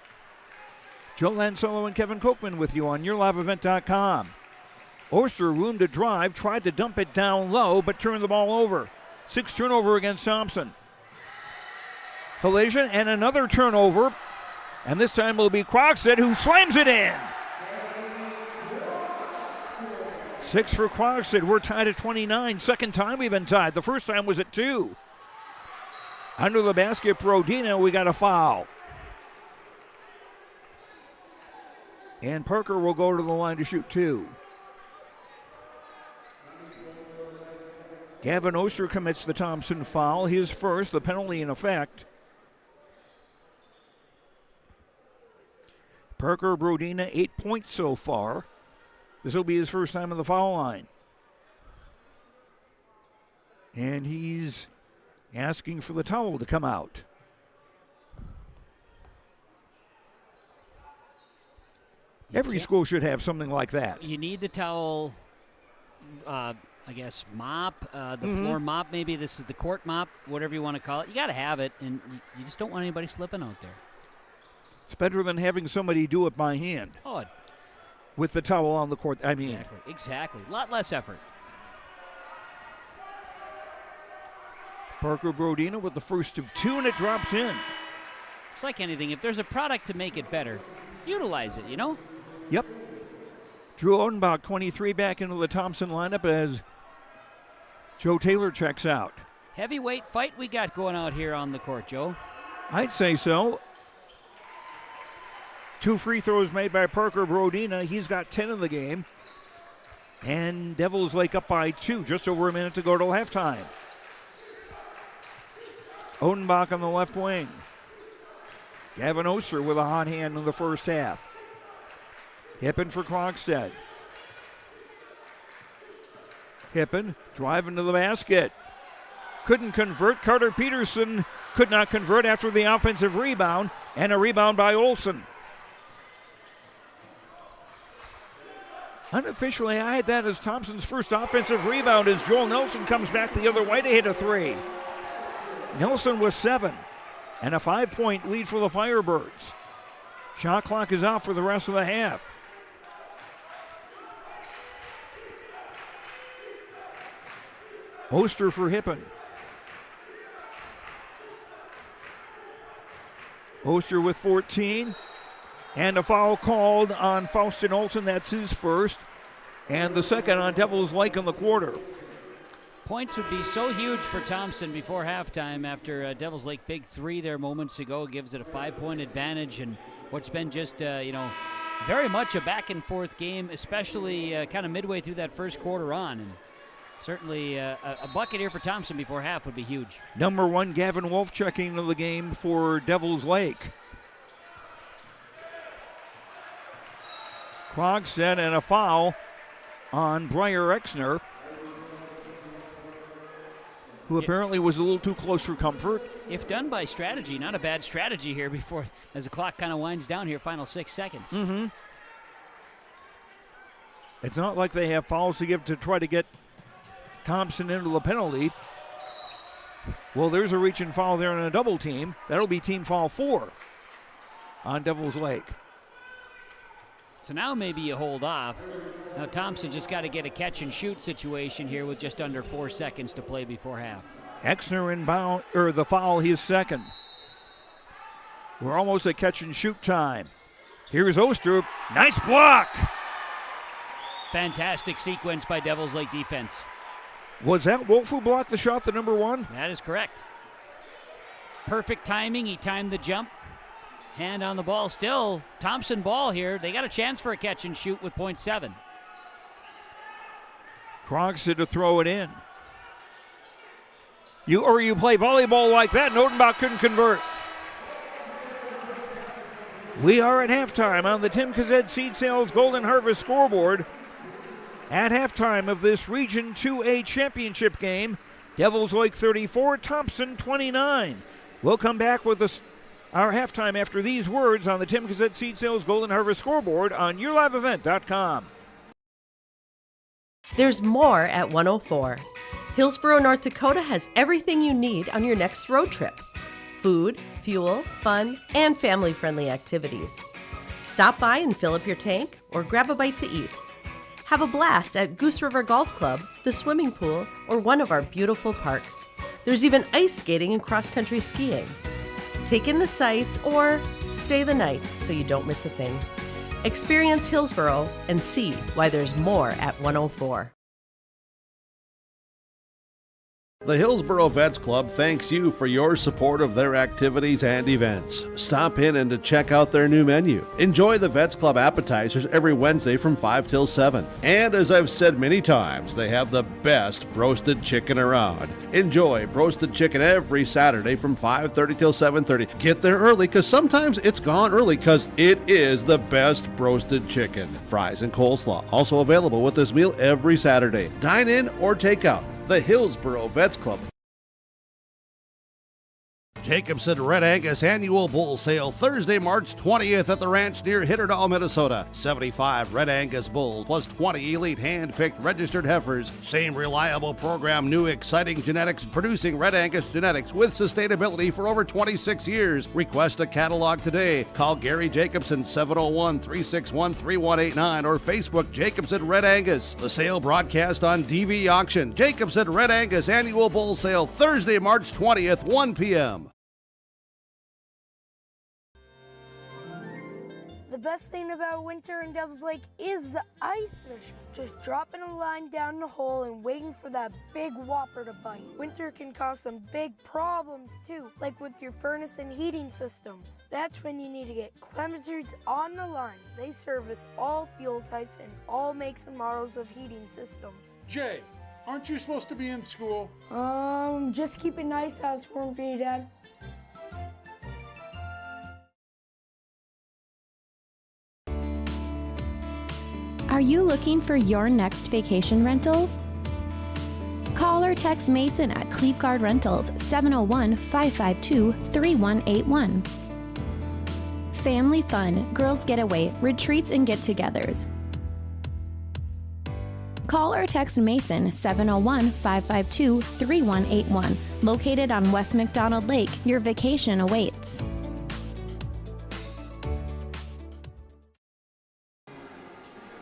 Joe Lancello and Kevin Kochman with you on YourLiveEvent.com. Oster room to drive, tried to dump it down low, but turned the ball over. 6 turnover against Thompson. Collision and another turnover. And this time will be Krogstad who slams it in. 6 for Krogstad. We're tied at 29. Second time we've been tied. The first time was at 2. Under the basket, Brodina, we got a foul. And Parker will go to the line to shoot 2. Gavin Oster commits the Thompson foul. His first, the penalty in effect. Parker Brodina, 8 points so far. This will be his first time on the foul line. And he's asking for the towel to come out. Every school should have something like that. You need the towel, I guess, mop, floor mop, maybe this is the court mop, whatever you want to call it. You got to have it, and you just don't want anybody slipping out there. It's better than having somebody do it by hand. Oh, with the towel on the court. I mean, exactly. A lot less effort. Parker Brodina with the first of 2, and it drops in. It's like anything. If there's a product to make it better, utilize it, you know? Yep. Drew Odenbach, 23, back into the Thompson lineup as Joe Taylor checks out. Heavyweight fight we got going out here on the court, Joe. I'd say so. 2 free throws made by Parker Brodina. He's got 10 in the game. And Devils Lake up by 2, just over a minute to go till halftime. Odenbach on the left wing. Gavin Oster with a hot hand in the first half. Hippen for Krogstad. Hippen driving to the basket. Couldn't convert. Carter Peterson could not convert after the offensive rebound, and a rebound by Olsen. Unofficially, I had that as Thompson's first offensive rebound as Joel Nelson comes back the other way to hit a three. Nelson with 7 and a 5-point lead for the Firebirds. Shot clock is out for the rest of the half. Oster for Hippen. Oster with 14. And a foul called on Faustin Olsen. That's his first. And the second on Devils Lake in the quarter. Points would be so huge for Thompson before halftime after Devils Lake big 3 there moments ago. Gives it a 5-point advantage, and what's been just, very much a back-and-forth game, especially kind of midway through that first quarter on. And certainly a bucket here for Thompson before half would be huge. Number 1, Gavin Wolf checking into the game for Devils Lake. Krogstad and a foul on Breyer Exner, who apparently was a little too close for comfort. If done by strategy, not a bad strategy here before, as the clock kind of winds down here, final 6 seconds. Mm-hmm. It's not like they have fouls to give to try to get Thompson into the penalty. Well, there's a reach and foul there in a double team. That'll be team foul 4 on Devils Lake. So now maybe you hold off. Now Thompson just got to get a catch and shoot situation here with just under 4 seconds to play before half. Exner inbound, or the foul, his second. We're almost at catch and shoot time. Here's Oster. Nice block. Fantastic sequence by Devils Lake defense. Was that Wolf who blocked the shot, the number 1? That is correct. Perfect timing. He timed the jump. Hand on the ball still. Thompson ball here. They got a chance for a catch and shoot with .7. Krogstad to throw it in. You play volleyball like that, Notenbach couldn't convert. We are at halftime on the Tim Kazed Seed Sales Golden Harvest scoreboard. At halftime of this Region 2A championship game, Devils Lake 34, Thompson 29. We'll come back with our halftime after these words on the Tim Kazed Seed Sales Golden Harvest scoreboard on YourLiveEvent.com. There's more at 104. Hillsborough, North Dakota has everything you need on your next road trip. Food, fuel, fun, and family-friendly activities. Stop by and fill up your tank or grab a bite to eat. Have a blast at Goose River Golf Club, the swimming pool, or one of our beautiful parks. There's even ice skating and cross-country skiing. Take in the sights or stay the night so you don't miss a thing. Experience Hillsborough and see why there's more at 104. The Hillsborough Vets Club thanks you for your support of their activities and events. Stop in and to check out their new menu. Enjoy the Vets Club appetizers every Wednesday from 5 till 7. And as I've said many times, they have the best roasted chicken around. Enjoy roasted chicken every Saturday from 5:30 till 7:30. Get there early because sometimes it's gone early because it is the best roasted chicken. Fries and coleslaw also available with this meal every Saturday. Dine in or take out. The Hillsborough Vets Club. Jacobson Red Angus Annual Bull Sale Thursday, March 20th at the ranch near Hitterdall, Minnesota. 75 Red Angus bulls plus 20 elite hand-picked registered heifers. Same reliable program, new exciting genetics, producing Red Angus genetics with sustainability for over 26 years. Request a catalog today. Call Gary Jacobson 701-361-3189 or Facebook Jacobson Red Angus. The sale broadcast on DV Auction. Jacobson Red Angus Annual Bull Sale Thursday, March 20th, 1 p.m. The best thing about winter in Devils Lake is the ice fish. Just dropping a line down the hole and waiting for that big whopper to bite. Winter can cause some big problems too, like with your furnace and heating systems. That's when you need to get Clemensudes on the line. They service all fuel types and all makes and models of heating systems. Jay, aren't you supposed to be in school? Just keep a nice house warm for you, Dad. Are you looking for your next vacation rental? Call or text Mason at Cleveguard Rentals 701-552-3181. Family fun, girls getaway, retreats and get-togethers. Call or text Mason 701-552-3181. Located on West McDonald Lake, your vacation awaits.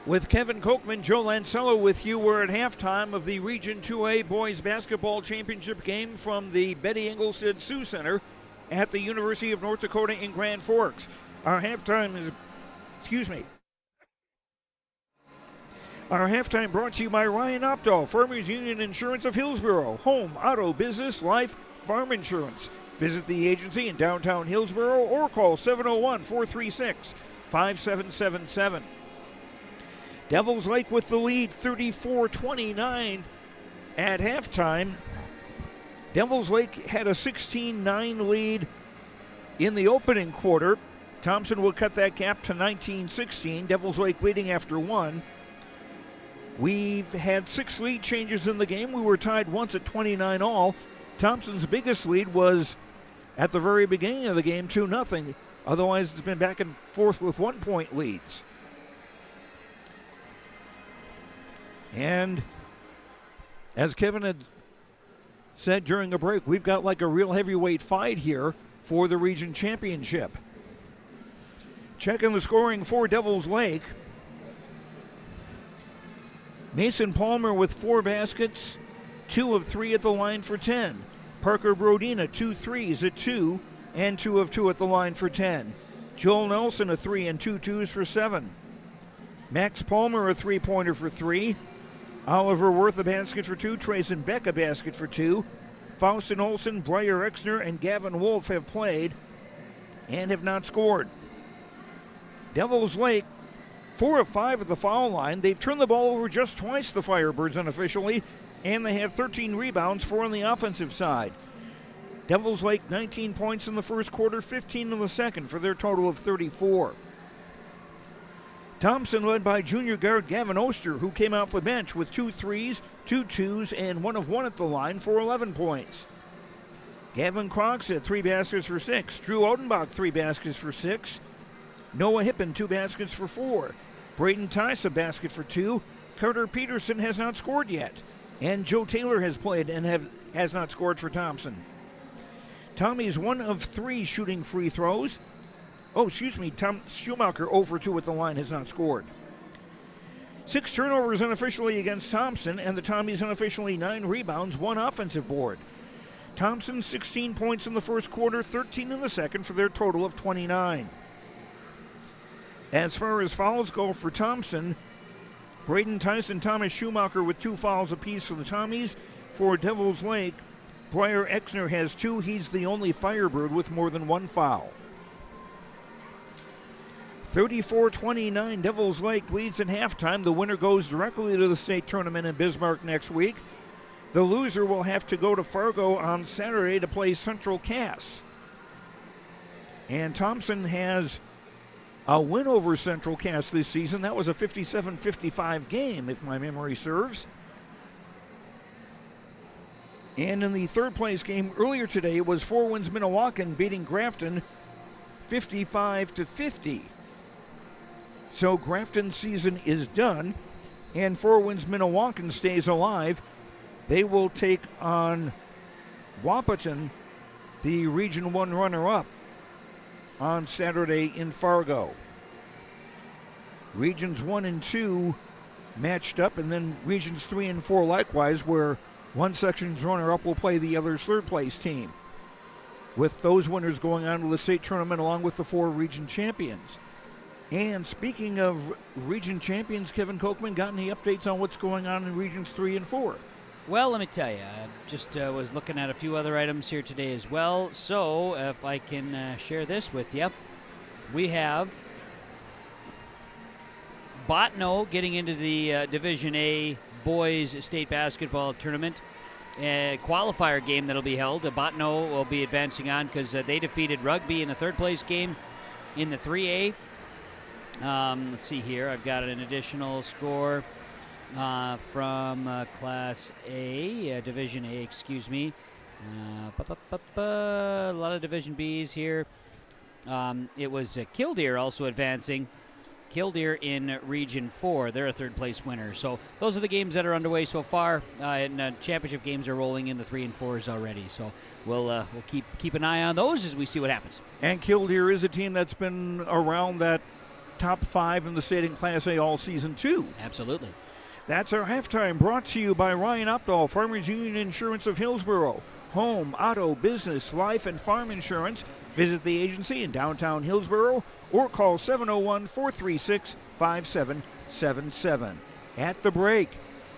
With Kevin Kochman, Joe Lancello with you. We're at halftime of the Region 2A Boys Basketball Championship game from the Betty Engelstad Sioux Center at the University of North Dakota in Grand Forks. Our halftime brought to you by Ryan Opdahl, Farmers Union Insurance of Hillsboro, home, auto, business, life, farm insurance. Visit the agency in downtown Hillsboro or call 701-436-5777. Devils Lake with the lead, 34-29 at halftime. Devils Lake had a 16-9 lead in the opening quarter. Thompson will cut that gap to 19-16. Devils Lake leading after one. We've had 6 lead changes in the game. We were tied once at 29 all. Thompson's biggest lead was at the very beginning of the game, 2-0. Otherwise, it's been back and forth with 1-point leads. And as Kevin had said during the break, we've got like a real heavyweight fight here for the region championship. Checking the scoring for Devils Lake. Mason Palmer with 4 baskets, 2 of 3 at the line for 10. Parker Brodina, 2 threes at 2, and 2 of 2 at the line for 10. Joel Nelson, a 3 and 2 twos for 7. Max Palmer, a 3-pointer for 3. Oliver Worth, a basket for 2. Trayson Beck, a basket for 2. Faustin Olsen, Breyer Exner, and Gavin Wolf have played and have not scored. Devils Lake, 4 of 5 at the foul line. They've turned the ball over just twice, the Firebirds, unofficially, and they have 13 rebounds, 4 on the offensive side. Devils Lake, 19 points in the first quarter, 15 in the second, for their total of 34. Thompson led by junior guard Gavin Oster, who came off the bench with 2 threes, 2 twos, and 1 of 1 at the line for 11 points. Gavin Crox had 3 baskets for 6. Drew Odenbach, 3 baskets for 6. Noah Hippen, 2 baskets for 4. Braden Tice, a basket for 2. Carter Peterson has not scored yet. And Joe Taylor has played and has not scored for Thompson. Tommy's 1 of 3 shooting free throws. Tom Schumacher, 0 for 2 at the line, has not scored. 6 turnovers unofficially against Thompson, and the Tommies unofficially 9 rebounds, 1 offensive board. Thompson, 16 points in the first quarter, 13 in the second, for their total of 29. As far as fouls go for Thompson, Braden Tice and Thomas Schumacher with 2 fouls apiece for the Tommies. For Devils Lake, Breyer Exner has 2. He's the only Firebird with more than 1 foul. 34-29, Devils Lake leads at halftime. The winner goes directly to the state tournament in Bismarck next week. The loser will have to go to Fargo on Saturday to play Central Cass. And Thompson has a win over Central Cass this season. That was a 57-55 game, if my memory serves. And in the third place game earlier today, it was Four Winds Minnewacan beating Grafton 55-50. So Grafton's season is done, and Four Winds Minnewacan stays alive. They will take on Wahpeton, the Region 1 runner-up, on Saturday in Fargo. Regions 1 and 2 matched up, and then Regions 3 and 4 likewise, where one section's runner-up will play the other's third-place team, with those winners going on to the state tournament along with the 4 region champions. And speaking of region champions, Kevin Kochman, got any updates on what's going on in Regions 3 and 4? Well, let me tell you, I just was looking at a few other items here today as well. So if I can share this with you, we have Botno getting into the Division A Boys State Basketball Tournament. Qualifier game that'll be held. Botno will be advancing on because they defeated Rugby in the third place game in the 3A. Let's see here. I've got an additional score. from Class A, Division A, excuse me. A lot of Division Bs here. It was Killdeer also advancing. Killdeer in Region 4. They're a third-place winner. So those are the games that are underway so far, and championship games are rolling in the 3 and 4s already. So we'll keep an eye on those as we see what happens. And Killdeer is a team that's been around that top 5 in the state in Class A all season, too. Absolutely. That's our halftime, brought to you by Ryan Updahl, Farmers Union Insurance of Hillsborough. Home, auto, business, life, and farm insurance. Visit the agency in downtown Hillsborough or call 701-436-5777. At the break,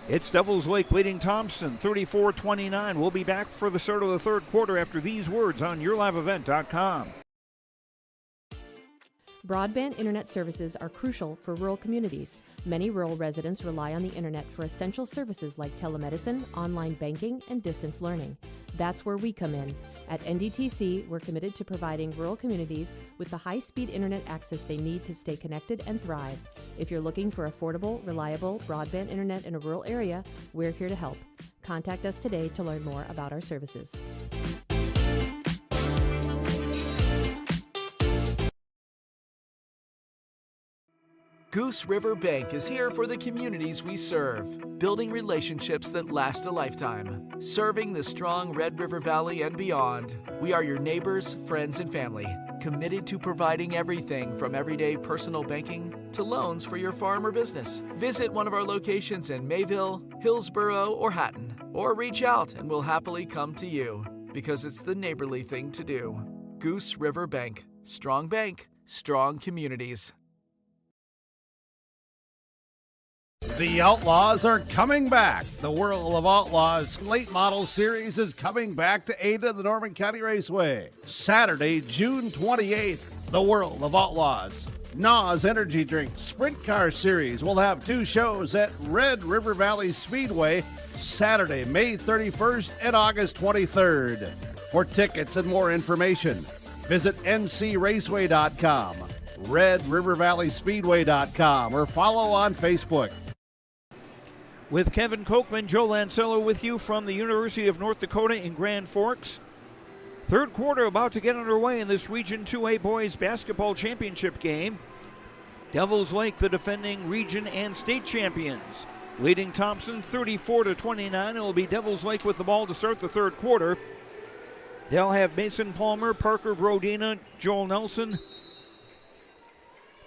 it's Devils Lake leading Thompson 34-29. We'll be back for the start of the third quarter after these words on YourLiveEvent.com. Broadband internet services are crucial for rural communities. Many rural residents rely on the internet for essential services like telemedicine, online banking, and distance learning. That's where we come in. At NDTC, we're committed to providing rural communities with the high-speed internet access they need to stay connected and thrive. If you're looking for affordable, reliable broadband internet in a rural area, we're here to help. Contact us today to learn more about our services. Goose River Bank is here for the communities we serve, building relationships that last a lifetime. Serving the strong Red River Valley and beyond, we are your neighbors, friends, and family, committed to providing everything from everyday personal banking to loans for your farm or business. Visit one of our locations in Mayville, Hillsborough, or Hatton, or reach out and we'll happily come to you, because it's the neighborly thing to do. Goose River Bank. Strong bank, strong communities. The Outlaws are coming back. The World of Outlaws late model series is coming back to Ada, the Norman County Raceway. Saturday, June 28th, the World of Outlaws. NOS Energy Drink Sprint Car Series will have 2 shows at Red River Valley Speedway Saturday, May 31st and August 23rd. For tickets and more information, visit ncraceway.com, redrivervalleyspeedway.com, or follow on Facebook. With Kevin Kochman, Joe Lancello with you from the University of North Dakota in Grand Forks. Third quarter about to get underway in this Region 2A Boys Basketball Championship game. Devils Lake, the defending region and state champions, leading Thompson 34-29. It'll be Devils Lake with the ball to start the third quarter. They'll have Mason Palmer, Parker Brodina, Joel Nelson,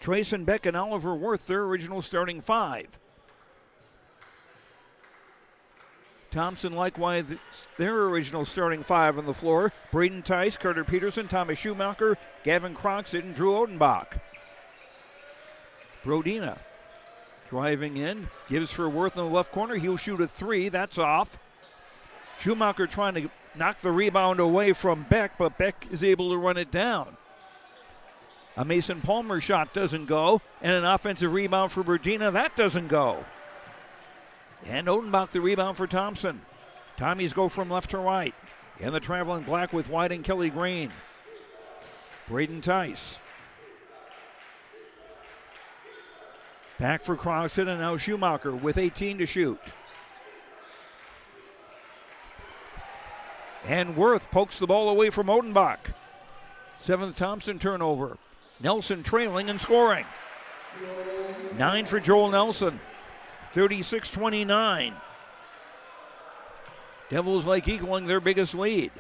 Trayson Beck, and Oliver Worth, their original starting 5. Thompson, likewise, their original starting 5 on the floor. Braden Tice, Carter Peterson, Thomas Schumacher, Gavin Croxton, and Drew Odenbach. Brodina driving in, gives for Worth in the left corner. He'll shoot a 3. That's off. Schumacher trying to knock the rebound away from Beck, but Beck is able to run it down. A Mason Palmer shot doesn't go, and an offensive rebound for Brodina. That doesn't go. And Odenbach the rebound for Thompson. Tommies go from left to right. In the traveling black with White and Kelly Green. Braden Tice. Back for Croxton, and now Schumacher with 18 to shoot. And Worth pokes the ball away from Odenbach. 7th Thompson turnover. Nelson trailing and scoring. 9 for Joel Nelson. 36-29. Devils Lake equaling their biggest lead.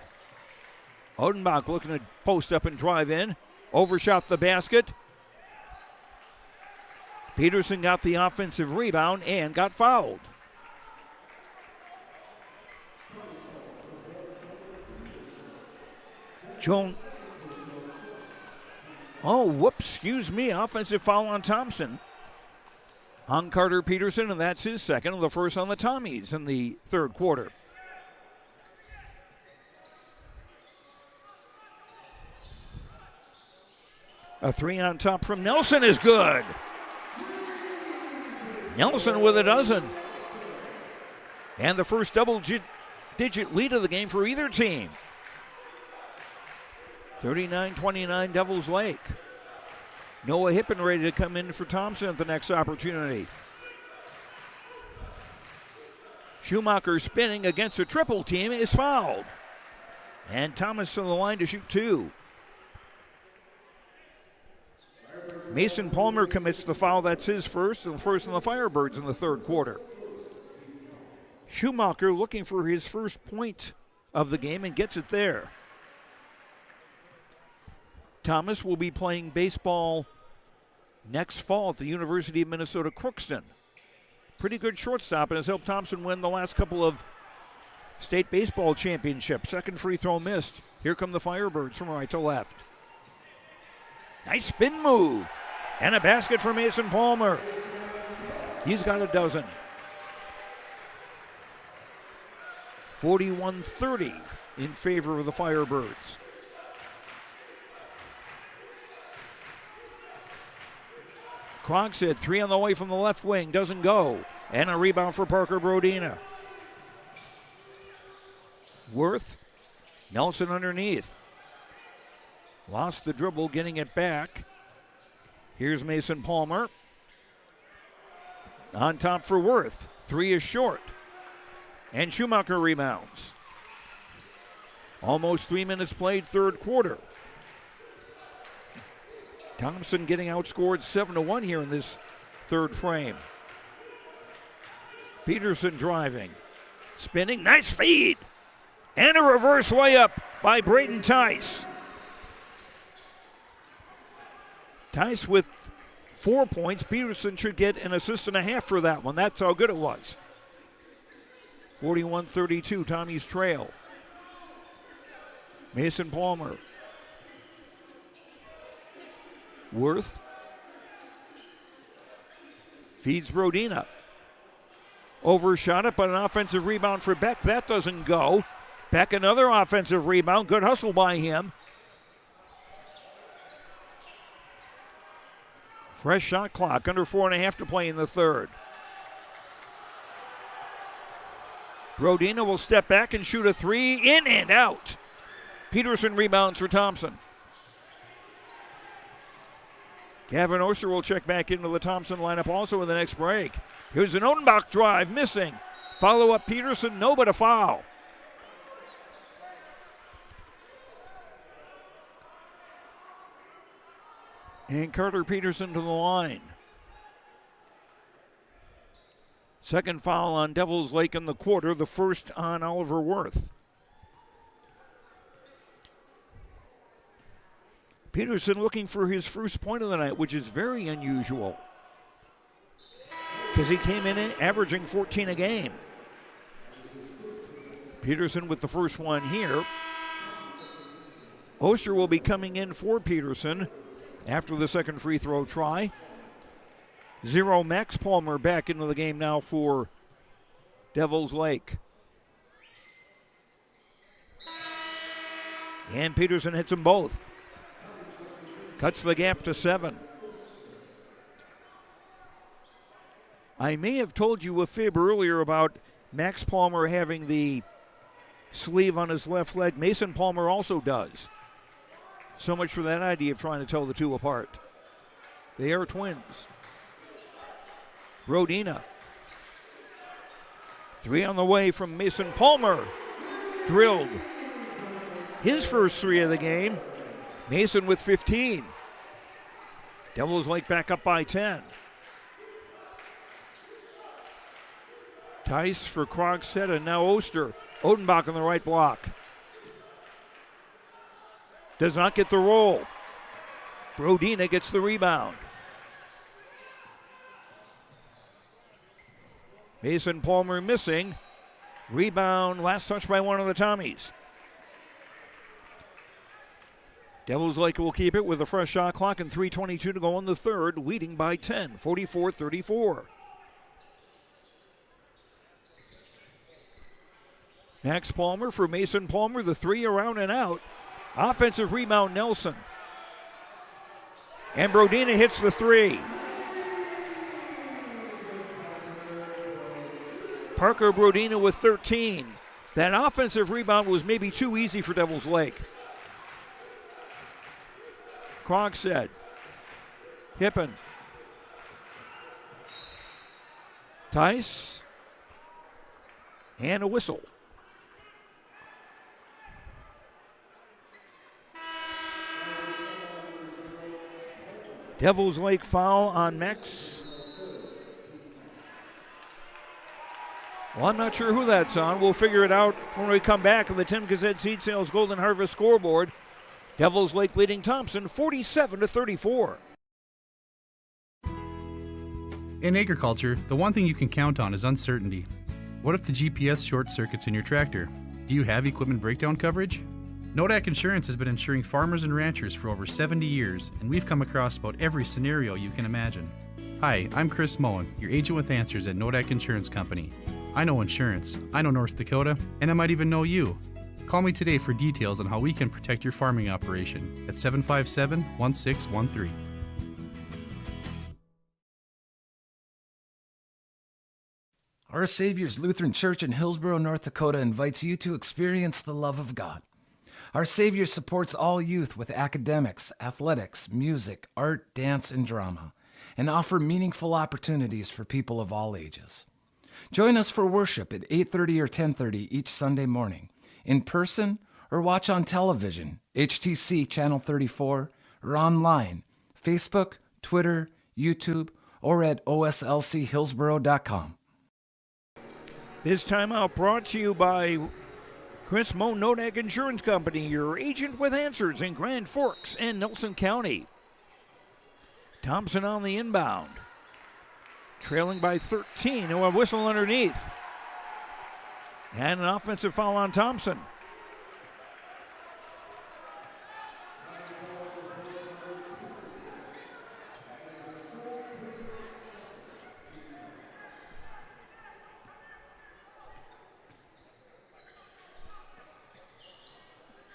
Odenbach looking to post up and drive in. Overshot the basket. Peterson got the offensive rebound and got fouled. Joan. Oh, whoops, excuse me. Offensive foul on Thompson. On Carter Peterson, and that's his second, and the first on the Tommies in the third quarter. A 3 on top from Nelson is good. Nelson with a dozen. And the first double-digit lead of the game for either team. 39-29 Devils Lake. Noah Hippen ready to come in for Thompson at the next opportunity. Schumacher spinning against a triple team is fouled. And Thomas to the line to shoot 2. Mason Palmer commits the foul. That's his first, and first on the Firebirds in the third quarter. Schumacher looking for his first point of the game and gets it there. Thomas will be playing baseball next fall at the University of Minnesota Crookston. Pretty good shortstop and has helped Thompson win the last couple of state baseball championships. Second free throw missed. Here come the Firebirds from right to left. Nice spin move. And a basket for Mason Palmer. He's got a dozen. 41-30 in favor of the Firebirds. Krogstad, 3 on the way from the left wing, doesn't go. And a rebound for Parker Brodina. Worth, Nelson underneath. Lost the dribble, getting it back. Here's Mason Palmer. On top for Worth. 3 is short. And Schumacher rebounds. Almost 3 minutes played, third quarter. Thompson getting outscored 7-1 here in this third frame. Peterson driving. Spinning, nice feed. And a reverse layup by Braden Tice. Tice with 4 points. Peterson should get an assist and a half for that one. That's how good it was. 41-32, Tommy's trail. Mason Palmer. Worth. Feeds Brodina. Overshot it, but an offensive rebound for Beck. That doesn't go. Beck, another offensive rebound. Good hustle by him. Fresh shot clock, under 4.5 to play in the third. Brodina will step back and shoot a 3, in and out. Peterson rebounds for Thompson. Gavin Oster will check back into the Thompson lineup also in the next break. Here's an Odenbach drive, missing. Follow up Peterson, no, but a foul. And Carter Peterson to the line. Second foul on Devils Lake in the quarter, the first on Oliver Worth. Peterson looking for his first point of the night, which is very unusual, because he came in averaging 14 a game. Peterson with the first one here. Oster will be coming in for Peterson after the second free throw try. 0 Max Palmer back into the game now for Devils Lake. And Peterson hits them both. Cuts the gap to 7. I may have told you a fib earlier about Max Palmer having the sleeve on his left leg. Mason Palmer also does. So much for that idea of trying to tell the two apart. They are twins. Brodina. 3 on the way from Mason Palmer. Drilled. His first 3 of the game. Mason with 15. Devils Lake back up by 10. Tice for Krogstad and now Oster. Odenbach on the right block. Does not get the roll. Brodina gets the rebound. Mason Palmer missing. Rebound, last touch by one of the Tommies. Devils Lake will keep it with a fresh shot clock and 3:22 to go in the third, leading by 10, 44-34. Max Palmer for Mason Palmer, the 3 around and out. Offensive rebound, Nelson. And Brodina hits the 3. Parker Brodina with 13. That offensive rebound was maybe too easy for Devils Lake. Krogstad. Hippen. Tice. And a whistle. Devils Lake foul on Max. Well, I'm not sure who that's on. We'll figure it out when we come back on the Tim Gazette Seed Sales Golden Harvest scoreboard. Devils Lake leading Thompson 47-34. In agriculture, the one thing you can count on is uncertainty. What if the GPS short circuits in your tractor? Do you have equipment breakdown coverage? Nodak Insurance has been insuring farmers and ranchers for over 70 years, and we've come across about every scenario you can imagine. Hi, I'm Chris Moen, your agent with answers at Nodak Insurance Company. I know insurance, I know North Dakota, and I might even know you. Call me today for details on how we can protect your farming operation at 757-1613. Our Savior's Lutheran Church in Hillsborough, North Dakota invites you to experience the love of God. Our Savior supports all youth with academics, athletics, music, art, dance, and drama, and offer meaningful opportunities for people of all ages. Join us for worship at 8:30 or 10:30 each Sunday morning, in person or watch on television, HTC Channel 34, or online, Facebook, Twitter, YouTube, or at oslchillsborough.com. This timeout brought to you by Chris Moen Nodak Insurance Company, your agent with answers in Grand Forks and Nelson County. Thompson on the inbound. Trailing by 13, a whistle underneath. And an offensive foul on Thompson.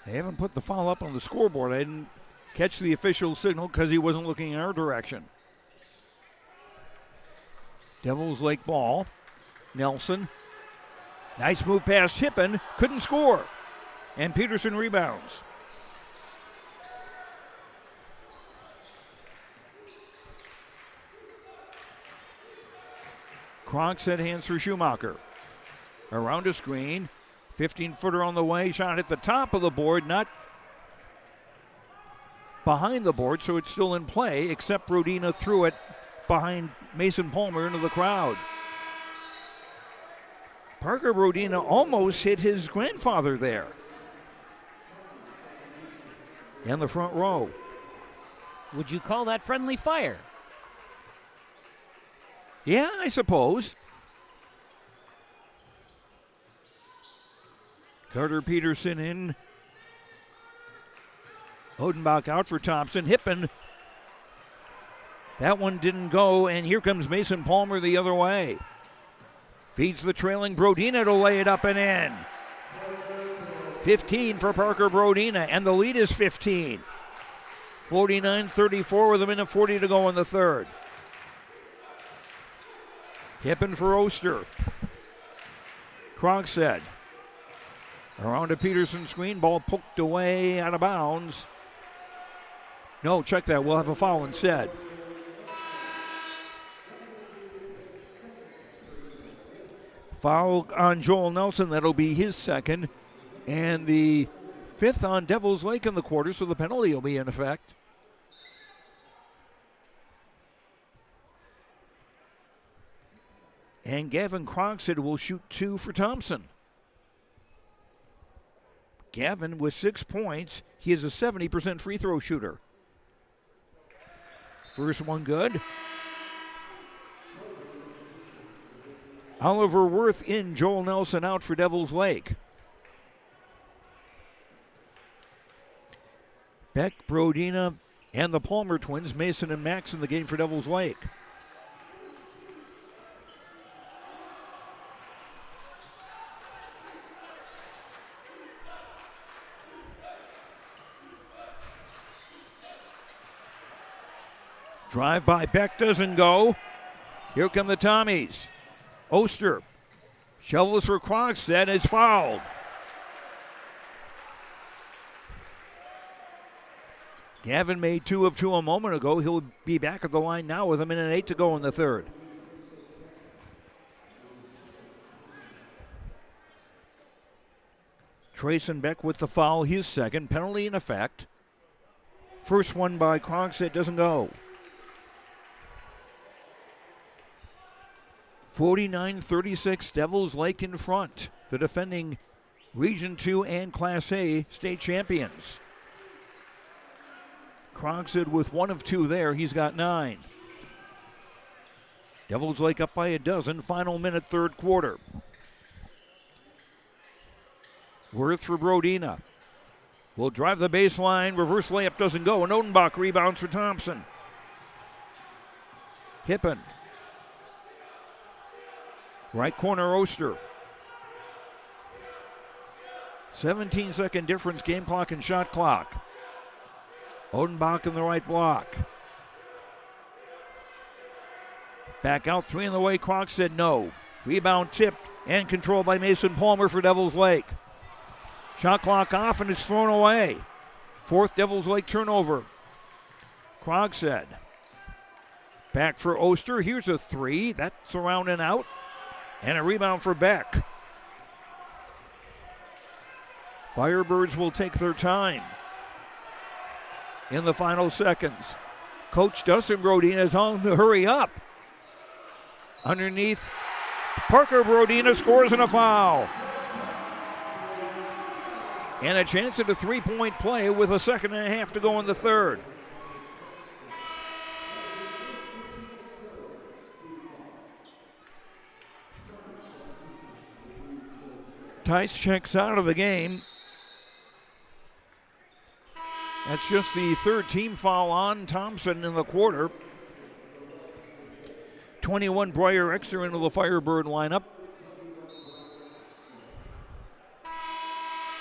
They haven't put the foul up on the scoreboard. I didn't catch the official signal because he wasn't looking in our direction. Devils Lake ball. Nelson. Nice move past Hippen. Couldn't score. And Peterson rebounds. Kronk set hands for Schumacher. Around a screen. 15-footer on the way. Shot at the top of the board. Not behind the board, so it's still in play, except Brodina threw it behind Mason Palmer into the crowd. Parker Brodina almost hit his grandfather there. And the front row. Would you call that friendly fire? Yeah, I suppose. Carter Peterson in. Odenbach out for Thompson. Hippen. That one didn't go, and here comes Mason Palmer the other way. Feeds the trailing Brodina to lay it up and in. 15 for Parker Brodina, and the lead is 15. 49-34 with a minute 40 to go in the third. Hippen for Oster. Krogstad. Around a Peterson screen, ball poked away out of bounds. No, check that, we'll have a foul instead. Foul on Joel Nelson, that'll be his second. And the fifth on Devils Lake in the quarter, so the penalty will be in effect. And Gavin Krogstad will shoot 2 for Thompson. Gavin with 6 points. He is a 70% free throw shooter. First one good. Oliver Worth in, Joel Nelson out for Devils Lake. Beck, Brodina, and the Palmer twins, Mason and Max, in the game for Devils Lake. Drive by Beck doesn't go. Here come the Tommies. Oster shovels for Krogstad, is fouled. Gavin made 2 of 2 a moment ago. He'll be back at the line now with a minute 8 to go in the third. Trayson Beck with the foul, his second. Penalty in effect. First one by Krogstad doesn't go. 49-36, Devils Lake in front. The defending Region 2 and Class A state champions. Krogstad with 1 of 2 there. He's got 9. Devils Lake up by a dozen. Final minute, third quarter. Worth for Brodina. Will drive the baseline. Reverse layup doesn't go. And Odenbach rebounds for Thompson. Hippen. Right corner, Oster. 17-second difference, game clock and shot clock. Odenbach in the right block. Back out, 3 in the way. Krogstad no. Rebound tipped and controlled by Mason Palmer for Devils Lake. Shot clock off and it's thrown away. Fourth Devils Lake turnover. Krogstad. Back for Oster. Here's a 3. That's around and out. And a rebound for Beck. Firebirds will take their time in the final seconds. Coach Dustin Brodina telling them to hurry up. Underneath, Parker Brodina scores in a foul. And a chance at a 3-point play with a second and a half to go in the third. Tice checks out of the game. That's just the third team foul on Thompson in the quarter. 21 Breyer Exeter into the Firebird lineup.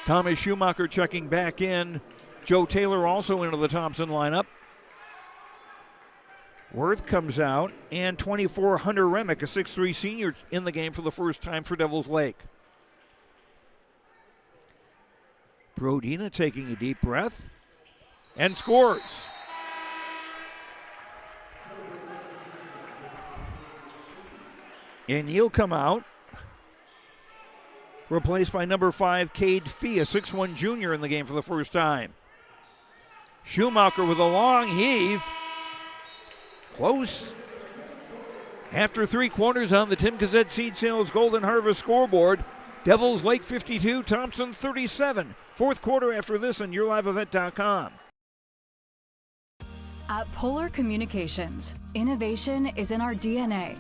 Thomas Schumacher checking back in. Joe Taylor also into the Thompson lineup. Worth comes out, and 24 Hunter Remick, a 6'3 senior, in the game for the first time for Devils Lake. Brodina taking a deep breath and scores. And he'll come out, replaced by number 5, Cade Fee, a 6'1 junior in the game for the first time. Schumacher with a long heave. Close. After 3 quarters on the Tim Gazette Seed Sales Golden Harvest scoreboard, Devils Lake 52, Thompson 37. Fourth quarter after this on YourLiveEvent.com. At Polar Communications, innovation is in our DNA.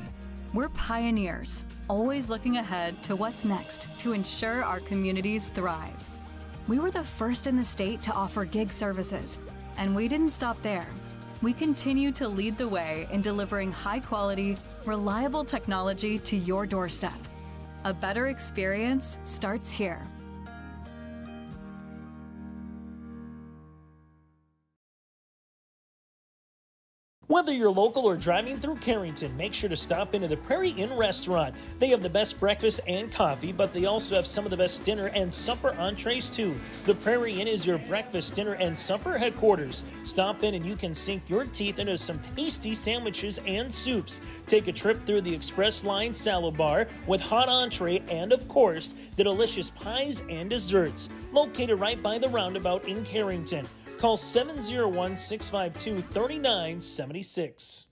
We're pioneers, always looking ahead to what's next to ensure our communities thrive. We were the first in the state to offer gig services, and we didn't stop there. We continue to lead the way in delivering high-quality, reliable technology to your doorstep. A better experience starts here. Whether you're local or driving through Carrington, make sure to stop into the Prairie Inn restaurant. They have the best breakfast and coffee, but they also have some of the best dinner and supper entrees too. The Prairie Inn is your breakfast, dinner, and supper headquarters. Stop in and you can sink your teeth into some tasty sandwiches and soups. Take a trip through the Express Line salad bar with hot entree and, of course, the delicious pies and desserts. Located right by the roundabout in Carrington. Call 701-652-3976.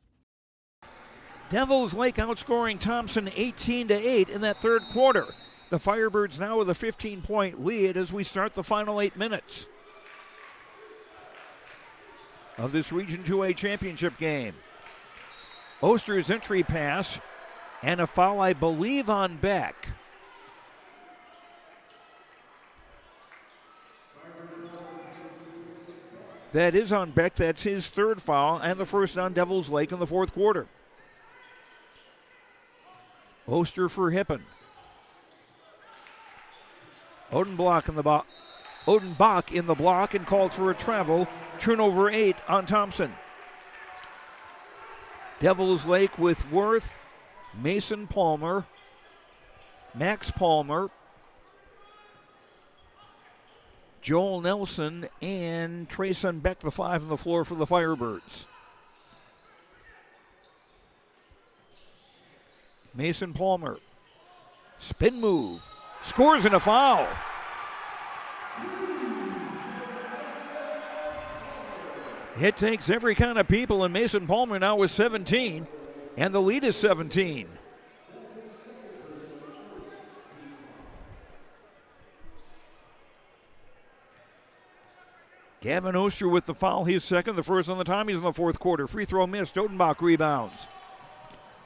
Devils Lake outscoring Thompson 18-8 in that third quarter. The Firebirds now with a 15-point lead as we start the final 8 minutes of this Region 2A championship game. Oster's entry pass and a foul, I believe, on Beck. That is on Beck. That's his third foul and the first on Devils Lake in the fourth quarter. Oster for Hippen. Odenbach in the block and called for a travel. Turnover 8 on Thompson. Devils Lake with Worth, Mason Palmer, Max Palmer, Joel Nelson, and Trayson Beck, the 5 on the floor for the Firebirds. Mason Palmer, spin move, scores in a foul. It takes every kind of people, and Mason Palmer now with 17, and the lead is 17. Gavin Oster with the foul. He's second, the first on the Tommies in the fourth quarter. Free throw missed. Odenbach rebounds.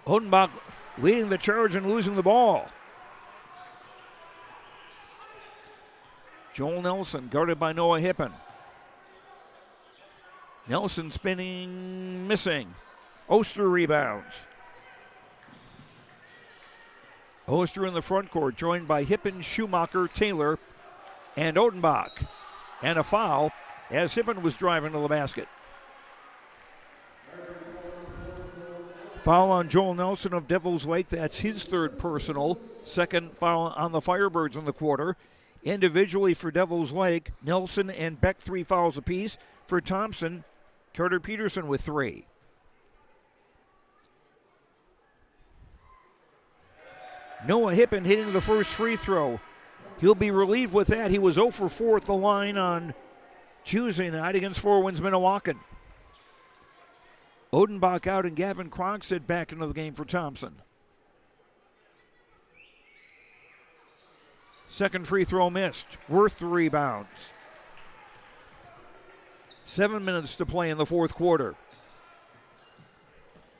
Odenbach leading the charge and losing the ball. Joel Nelson guarded by Noah Hippen. Nelson spinning, missing. Oster rebounds. Oster in the front court, joined by Hippen, Schumacher, Taylor, and Odenbach. And a foul as Hippen was driving to the basket. Foul on Joel Nelson of Devils Lake. That's his third personal. Second foul on the Firebirds in the quarter. Individually for Devils Lake, Nelson and Beck 3 fouls apiece. For Thompson, Carter Peterson with 3. Noah Hippen hitting the first free throw. He'll be relieved with that. He was 0 for 4 at the line on Tuesday night against Four Winds Minnewacan. Odenbach out and Gavin Krogstad back into the game for Thompson. Second free throw missed. Worth the rebounds. 7 minutes to play in the fourth quarter.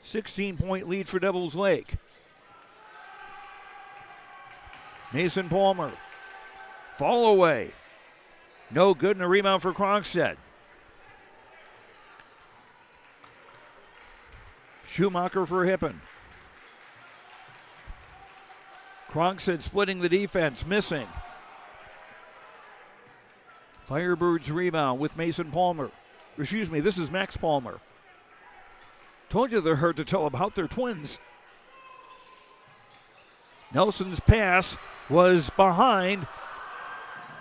16-point lead for Devils Lake. Mason Palmer. Fall away. No good, and a rebound for Krogstad. Schumacher for Hippen. Krogstad splitting the defense, missing. Firebirds rebound with Mason Palmer. Excuse me, this is Max Palmer. Told you they're hard to tell about. They're twins. Nelson's pass was behind.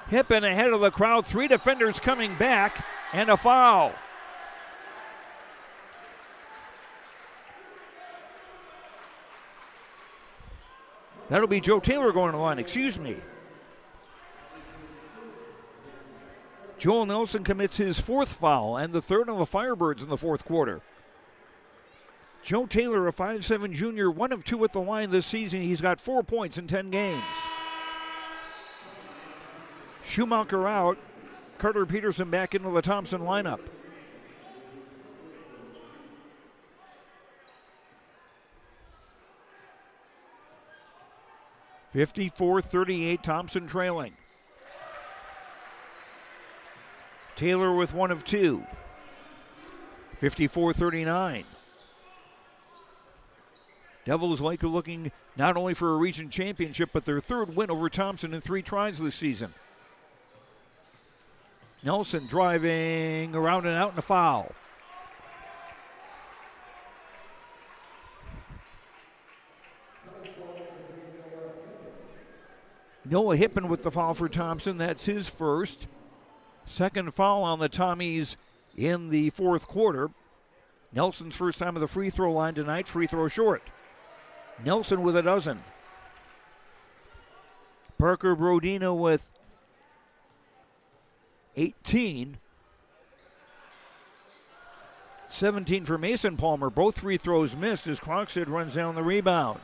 Hippen ahead of the crowd. 3 defenders coming back, and a foul. That'll be Joe Taylor going to the line, excuse me. Joel Nelson commits his 4th foul and the 3rd on the Firebirds in the fourth quarter. Joe Taylor, a 5'7" junior, 1 of 2 at the line this season. He's got 4 points in 10 games. Schumacher out. Carter Peterson back into the Thompson lineup. (54-38), Thompson trailing. Taylor with 1 of 2. 54-39. Devils Lake are looking not only for a region championship, but their 3rd win over Thompson in 3 tries this season. Nelson driving around and out in a foul. Noah Hippen with the foul for Thompson. That's his first. Second foul on the Tommies in the fourth quarter. Nelson's first time at the free throw line tonight. Free throw short. Nelson with a dozen. Parker Brodina with 18. 17 for Mason Palmer. Both free throws missed as Krogstad runs down the rebound.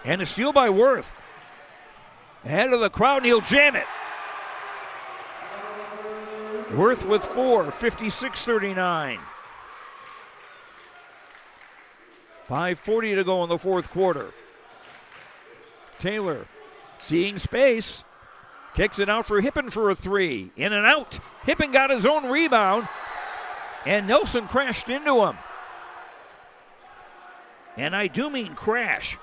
And a steal by Worth. Ahead of the crowd, and he'll jam it. Worth with 4, 56-39. 5:40 to go in the fourth quarter. Taylor seeing space. Kicks it out for Hippen for a 3. In and out. Hippen got his own rebound. And Nelson crashed into him. And I do mean crash.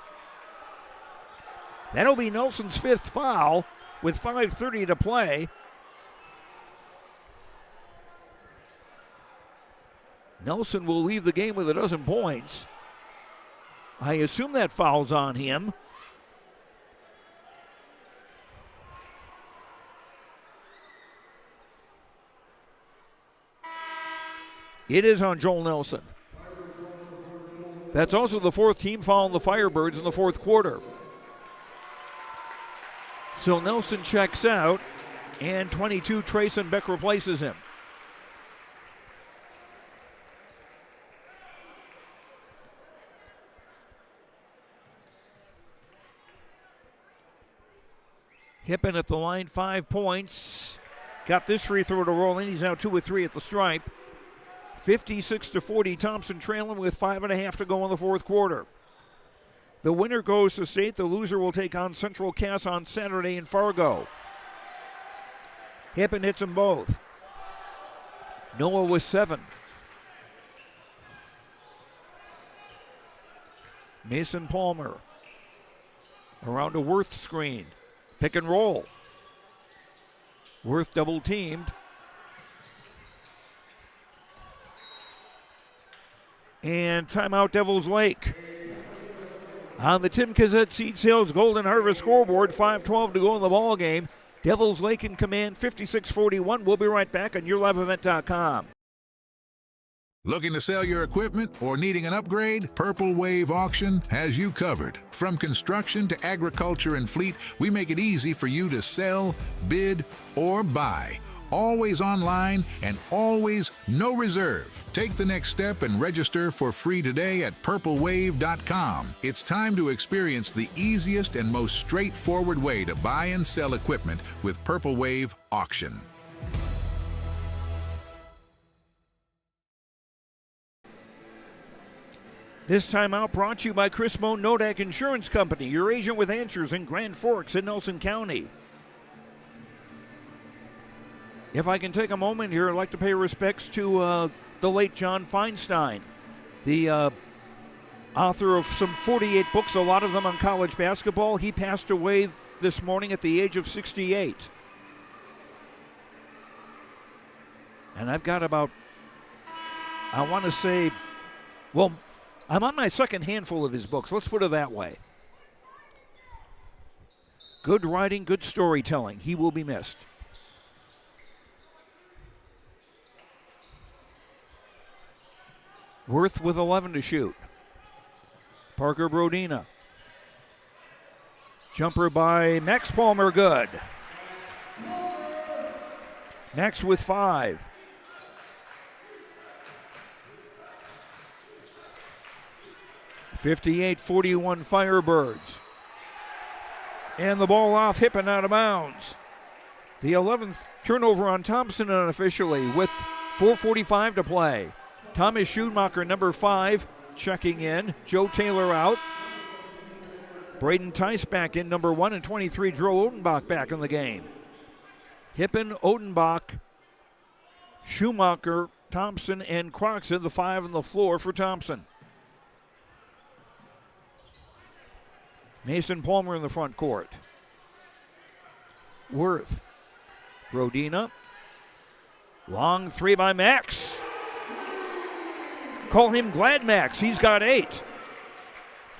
That'll be Nelson's 5th foul with 5:30 to play. Nelson will leave the game with a dozen points. I assume that foul's on him. It is on Joel Nelson. That's also the 4th team foul on the Firebirds in the fourth quarter. So Nelson checks out, and 22, Trayson Beck replaces him. Hippen at the line, 5 points. Got this free throw to roll in. He's now 2 of 3 at the stripe. 56-40, Thompson trailing with 5.5 to go in the fourth quarter. The winner goes to state. The loser will take on Central Cass on Saturday in Fargo. Hippen hits them both. Noah with 7. Mason Palmer around a Worth screen. Pick and roll. Worth double teamed. And timeout Devils Lake. On the Tim Kazette Seed Sales Golden Harvest scoreboard, 5:12 to go in the ball game. Devils Lake in command, 56-41. We'll be right back on YourLiveEvent.com. Looking to sell your equipment or needing an upgrade? Purple Wave Auction has you covered. From construction to agriculture and fleet, we make it easy for you to sell, bid, or buy. Always online and always no reserve. Take the next step and register for free today at purplewave.com. It's time to experience the easiest and most straightforward way to buy and sell equipment with Purple Wave Auction. This timeout brought to you by Chris Moan Nodak Insurance Company, your agent with answers in Grand Forks and Nelson County. If I can take a moment here, I'd like to pay respects to the late John Feinstein, the author of some 48 books, a lot of them on college basketball. He passed away this morning at the age of 68. And I've got about, I want to say, well, I'm on my second handful of his books. Let's put it that way. Good writing, good storytelling. He will be missed. Worth with 11 to shoot. Parker Brodina. Jumper by Max Palmer, good. Max with 5. (58-41) Firebirds. And the ball off Hippen out of bounds. The 11th turnover on Thompson unofficially with 4:45 to play. Thomas Schumacher, number 5, checking in. Joe Taylor out. Braden Tice back in, number 1, and 23, Drew Odenbach back in the game. Hippen, Odenbach, Schumacher, Thompson, and Croxton, the 5 on the floor for Thompson. Mason Palmer in the front court. Worth. Brodina. Long 3 by Max. Call him Glad Max. He's got 8.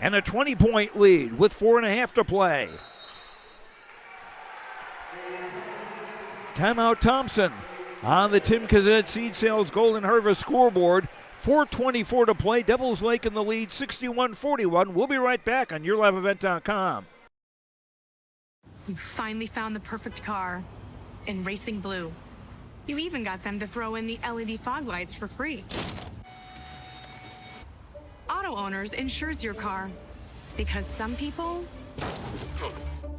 And a 20-point lead with 4.5 to play. Timeout Thompson on the Tim Kazette Seed Sales Golden Harvest scoreboard. 4:24 to play. Devils Lake in the lead, 61-41. We'll be right back on YourLiveEvent.com. You finally found the perfect car in racing blue. You even got them to throw in the LED fog lights for free. Auto Owners insures your car because some people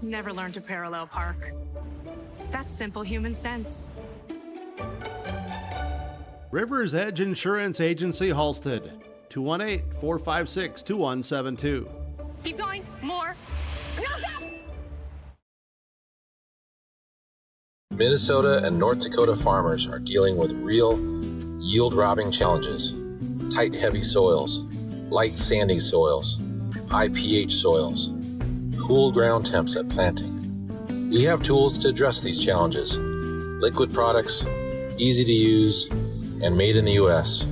never learn to parallel park. That's simple human sense. River's Edge Insurance Agency, Halstead, 218-456-2172. Keep going. More. Minnesota and North Dakota farmers are dealing with real yield-robbing challenges. Tight, heavy soils, light, sandy soils, high pH soils, cool ground temps at planting. We have tools to address these challenges. Liquid products, easy to use, and made in the U.S.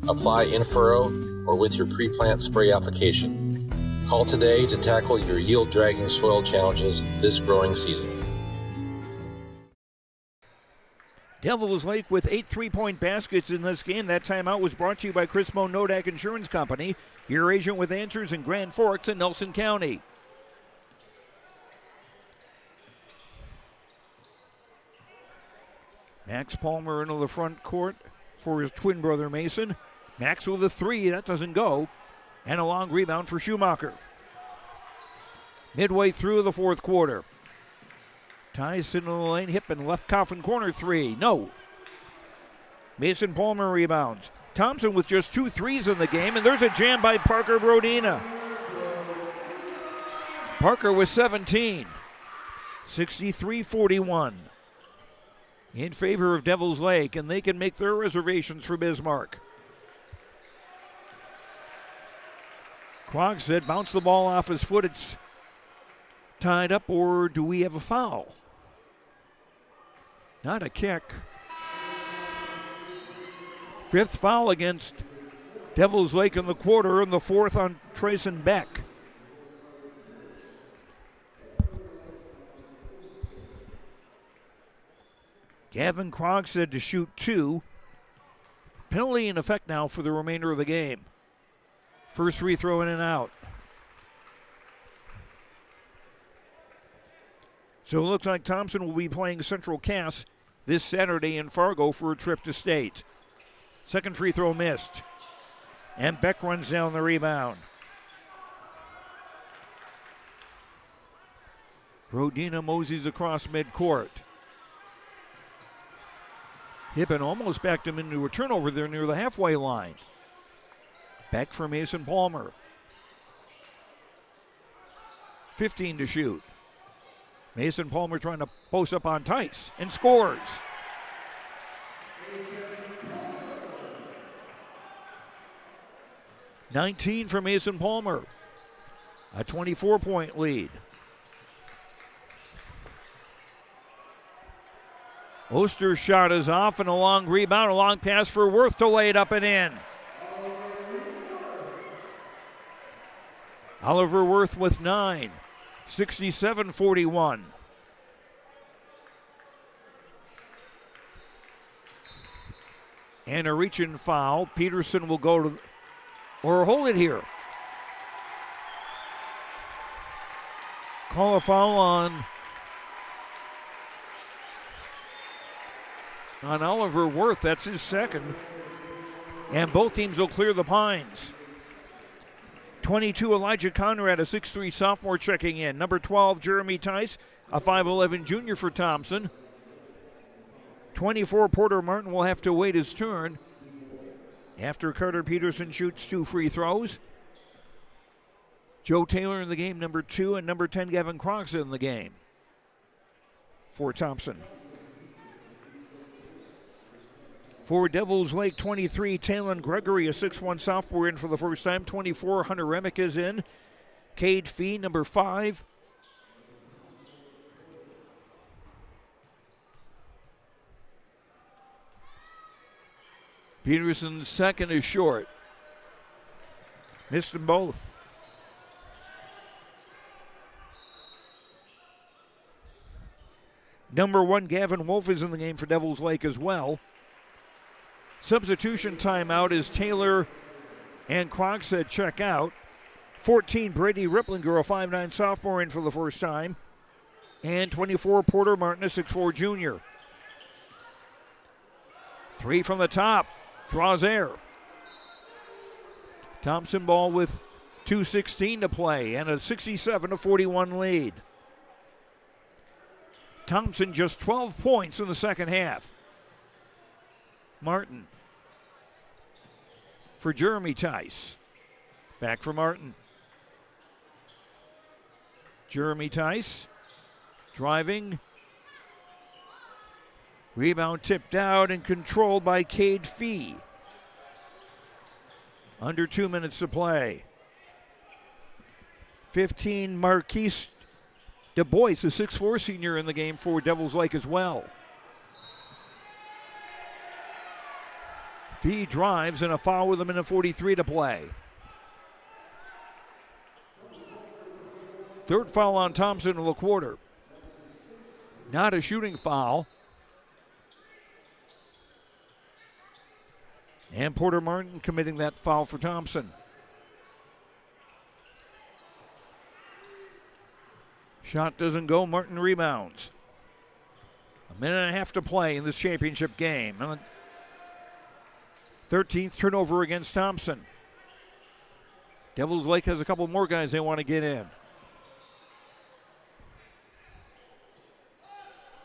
Apply in furrow or with your pre-plant spray application. Call today to tackle your yield-dragging soil challenges this growing season. Devils Lake with 8 3-point baskets in this game. That timeout was brought to you by Chris Moan Nodak Insurance Company, your agent with answers in Grand Forks and Nelson County. Max Palmer into the front court for his twin brother Mason. Max with a three, that doesn't go. And a long rebound for Schumacher. Midway through the fourth quarter. Ties into the lane, hip and left coffin corner three. No. Mason Palmer rebounds. Thompson with just 2 threes in the game, and there's a jam by Parker Brodina. Parker with 17. 63-41. In favor of Devils Lake, and they can make their reservations for Bismarck. Krogstad bounced the ball off his foot. It's tied up, or do we have a foul? Not a kick. 5th foul against Devils Lake in the quarter, and the 4th on Trayson Beck. Gavin Krogstad to shoot 2. Penalty in effect now for the remainder of the game. First free throw in and out. So it looks like Thompson will be playing Central Cass this Saturday in Fargo for a trip to state. Second free throw missed. And Beck runs down the rebound. Brodina moseys across midcourt. Hippen almost backed him into a turnover there near the halfway line. Beck for Mason Palmer. 15 to shoot. Mason Palmer trying to post up on Tice and scores. $19 for Mason Palmer. A 24-point lead. Oster's shot is off, and a long rebound, a long pass for Worth to lay it up and in. Oliver Worth with 9. 67-41. And a reach-in foul. Peterson will go to, or hold it here. Call a foul on Oliver Worth. That's his second. And both teams will clear the Pines. 22, Elijah Conrad, a 6'3 sophomore checking in. Number 12, Jeremy Tice, a 5'11 junior for Thompson. 24, Porter Martin will have to wait his turn after Carter Peterson shoots 2 free throws. Joe Taylor in the game, number 2, and number 10, Gavin Krogstad in the game for Thompson. For Devils Lake, 23, Talon Gregory, a 6'1 sophomore in for the first time. 24, Hunter Remick is in. Cade Fee, number 5. Peterson's second is short. Missed them both. Number 1, Gavin Wolf is in the game for Devils Lake as well. Substitution timeout as Taylor and Krogstad check out. 14, Brady Ripplinger, a 5'9 sophomore in for the first time. And 24, Porter Martin, a 6'4 junior. 3 from the top, draws air. Thompson ball with 2:16 to play and a 67-41 lead. Thompson just 12 points in the second half. Martin for Jeremy Tice. Back for Martin. Jeremy Tice driving. Rebound tipped out and controlled by Cade Fee. Under 2 minutes to play. 15, Marquise Du Bois, a 6'4 senior in the game for Devils Lake as well. Fee drives and a foul with a minute 43 to play. Third foul on Thompson in the quarter. Not a shooting foul. And Porter Martin committing that foul for Thompson. Shot doesn't go. Martin rebounds. Minute and a half to play in this championship game. 13th turnover against Thompson. Devils Lake has a couple more guys they want to get in.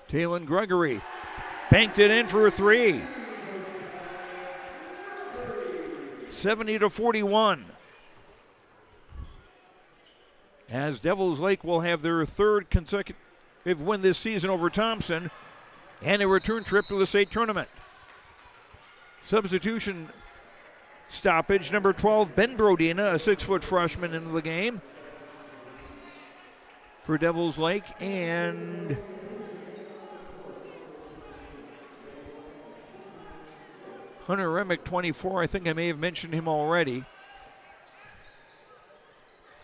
Taylon Gregory banked it in for a three. 70-41. As Devils Lake will have their third consecutive win this season over Thompson and a return trip to the state tournament. Substitution stoppage, number 12, Ben Brodina, a 6-foot freshman, into the game for Devils Lake, and Hunter Remick, 24. I think I may have mentioned him already.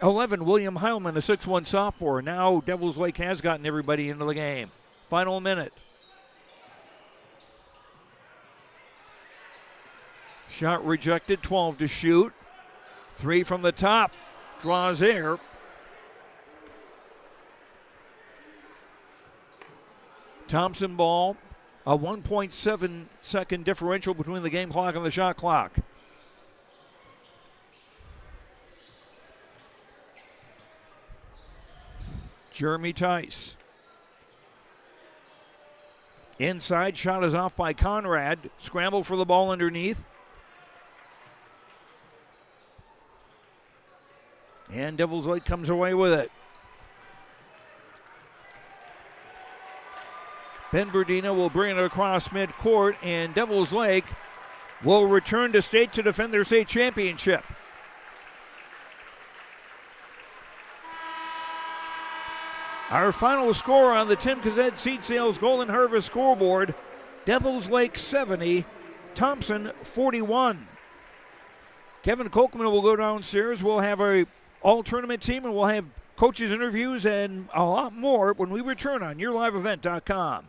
11, William Heilman, a 6'1 sophomore. Now Devils Lake has gotten everybody into the game. Final minute. Shot rejected, 12 to shoot. 3 from the top, draws air. Thompson ball, a 1.7 second differential between the game clock and the shot clock. Jeremy Tice. Inside, shot is off by Conrad. Scramble for the ball underneath. And Devils Lake comes away with it. Ben Berdina will bring it across midcourt, and Devils Lake will return to state to defend their state championship. Our final score on the Tim Kazet Seed Sales Golden Harvest scoreboard, Devils Lake 70, Thompson 41. Kevin Kolkman will go downstairs. We'll have a all-tournament team, and we'll have coaches' interviews and a lot more when we return on YourLiveEvent.com.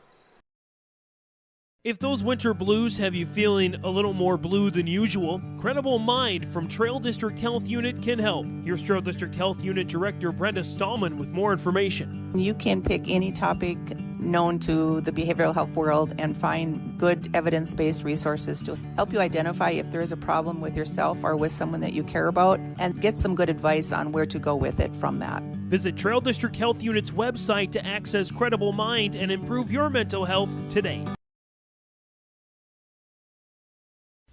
If those winter blues have you feeling a little more blue than usual, Credible Mind from Trail District Health Unit can help. Here's Trail District Health Unit Director Brenda Stallman with more information. You can pick any topic known to the behavioral health world and find good evidence-based resources to help you identify if there is a problem with yourself or with someone that you care about, and get some good advice on where to go with it from that. Visit Trail District Health Unit's website to access Credible Mind and improve your mental health today.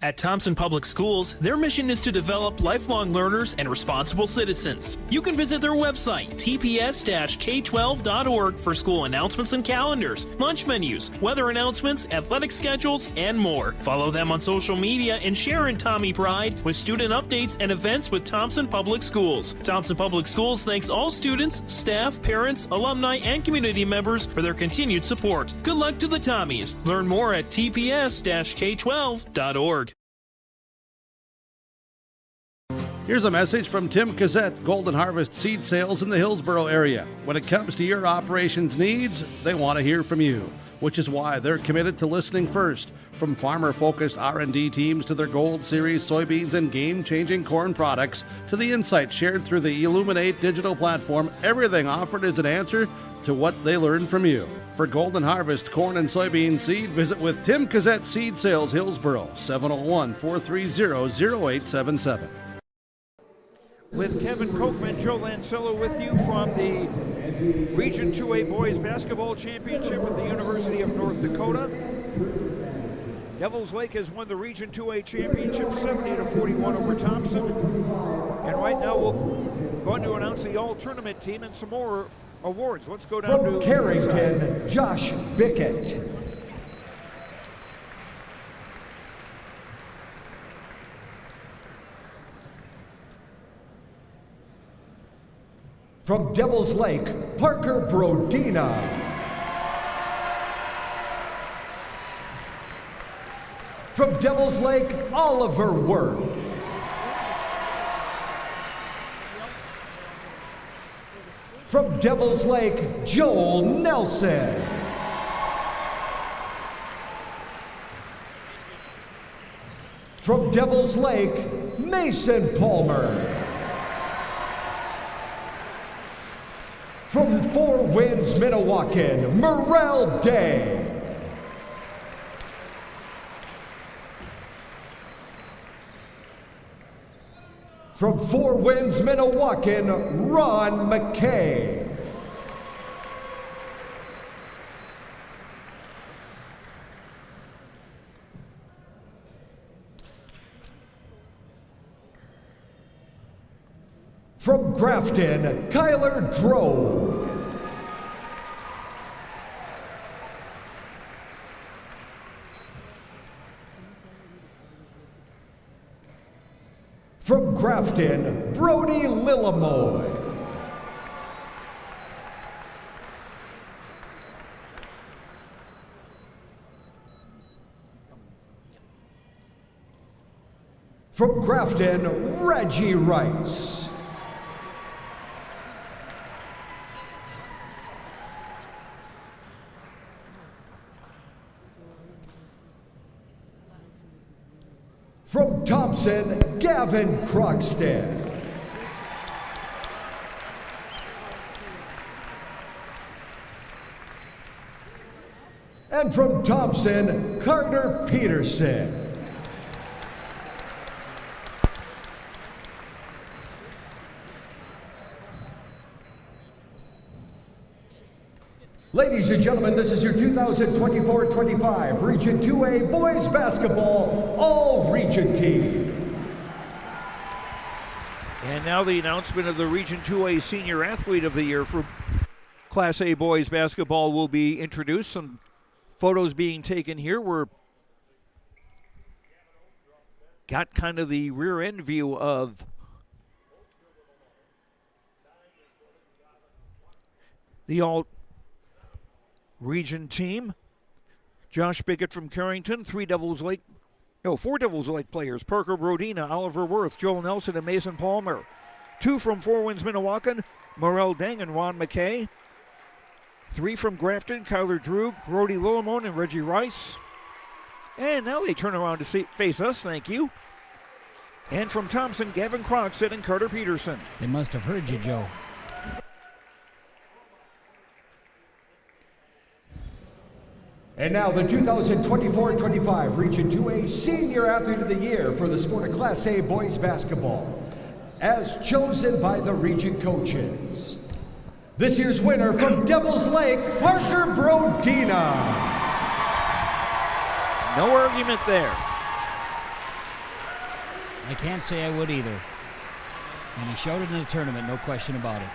At Thompson Public Schools, their mission is to develop lifelong learners and responsible citizens. You can visit their website, tps-k12.org, for school announcements and calendars, lunch menus, weather announcements, athletic schedules, and more. Follow them on social media and share in Tommy Pride with student updates and events with Thompson Public Schools. Thompson Public Schools thanks all students, staff, parents, alumni, and community members for their continued support. Good luck to the Tommies. Learn more at tps-k12.org. Here's a message from Tim Kazet, Golden Harvest Seed Sales in the Hillsboro area. When it comes to your operations needs, they want to hear from you, which is why they're committed to listening first. From farmer-focused R&D teams to their Gold Series soybeans and game-changing corn products to the insights shared through the Illuminate digital platform, everything offered is an answer to what they learned from you. For Golden Harvest corn and soybean seed, visit with Tim Kazet Seed Sales Hillsboro, 701-430-0877. With Kevin Kochman, Joe Lancello with you from the Region 2A Boys Basketball Championship at the University of North Dakota. Devils Lake has won the Region 2A Championship 70-41 over Thompson. And right now we're going to announce the all-tournament team and some more awards. Let's go down from to Carrington, Josh Bickett. From Devils Lake, Parker Brodina. From Devils Lake, Oliver Worth. From Devils Lake, Joel Nelson. From Devils Lake, Mason Palmer. From Four Winds, Minnewacan, Morrell Day. From Four Winds, Minnewacan, Ron McKay. From Grafton, Kyler Drove. From Grafton, Brody Lillamoy. From Grafton, Reggie Rice. From Thompson, Gavin Croxton. And from Thompson, Carter Peterson. Ladies and gentlemen, this is your 2024-25 Region 2A Boys Basketball All-Region Team. And now the announcement of the Region 2A Senior Athlete of the Year for Class A Boys Basketball will be introduced. Some photos being taken here. We're got kind of the rear end view of the All-Region team. Josh Biggett from Carrington, four Devils Lake players, Parker Brodina, Oliver Worth, Joel Nelson, and Mason Palmer. 2 from Four Winds Minnewacan, Morel Deng and Ron McKay. 3 from Grafton, Kyler Drew, Brody Lillamone, and Reggie Rice. And now they turn around to face us, thank you. And from Thompson, Gavin Croxton and Carter Peterson. They must have heard you, Joe. And now the 2024-25 Region 2A Senior Athlete of the Year for the sport of Class A Boys Basketball, as chosen by the region coaches. This year's winner from Devils Lake, Parker Brodina. No argument there. I can't say I would either. And he showed it in the tournament, no question about it.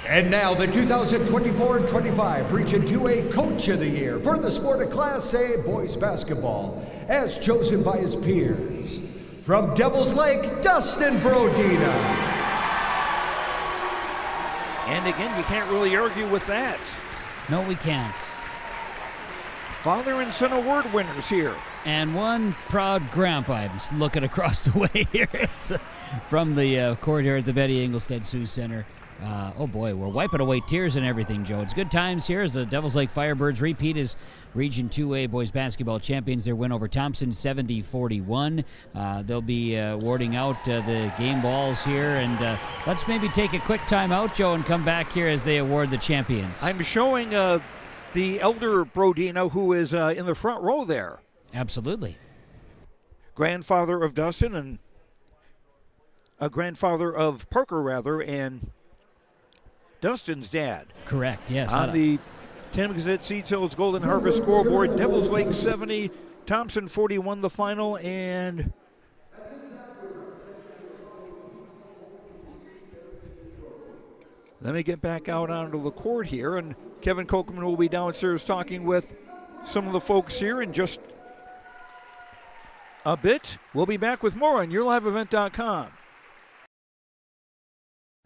And now the 2024-25 Region 2A Coach of the Year for the sport of Class A Boys Basketball, as chosen by his peers. From Devils Lake, Dustin Brodina. And again, you can't really argue with that. No, we can't. Father and son award winners here. And one proud grandpa. I'm just looking across the way here. It's from the court here at the Betty Engelstad Sioux Center. Oh boy, we're wiping away tears and everything, Joe. It's good times here as the Devils Lake Firebirds repeat as Region 2A boys basketball champions. Their win over Thompson, 70-41. They'll be awarding out the game balls here, and let's maybe take a quick time out, Joe, and come back here as they award the champions. I'm showing the elder Brodina, who is in the front row there. Absolutely. Grandfather of Dustin and a grandfather of Parker, rather, and Dustin's dad. Correct, yes. On the Tim Gazette Seeds Hills Golden Harvest scoreboard, Devils Lake 70, Thompson 41 the final, and let me get back out onto the court here, and Kevin Kochman will be downstairs talking with some of the folks here in just a bit. We'll be back with more on YourLiveEvent.com.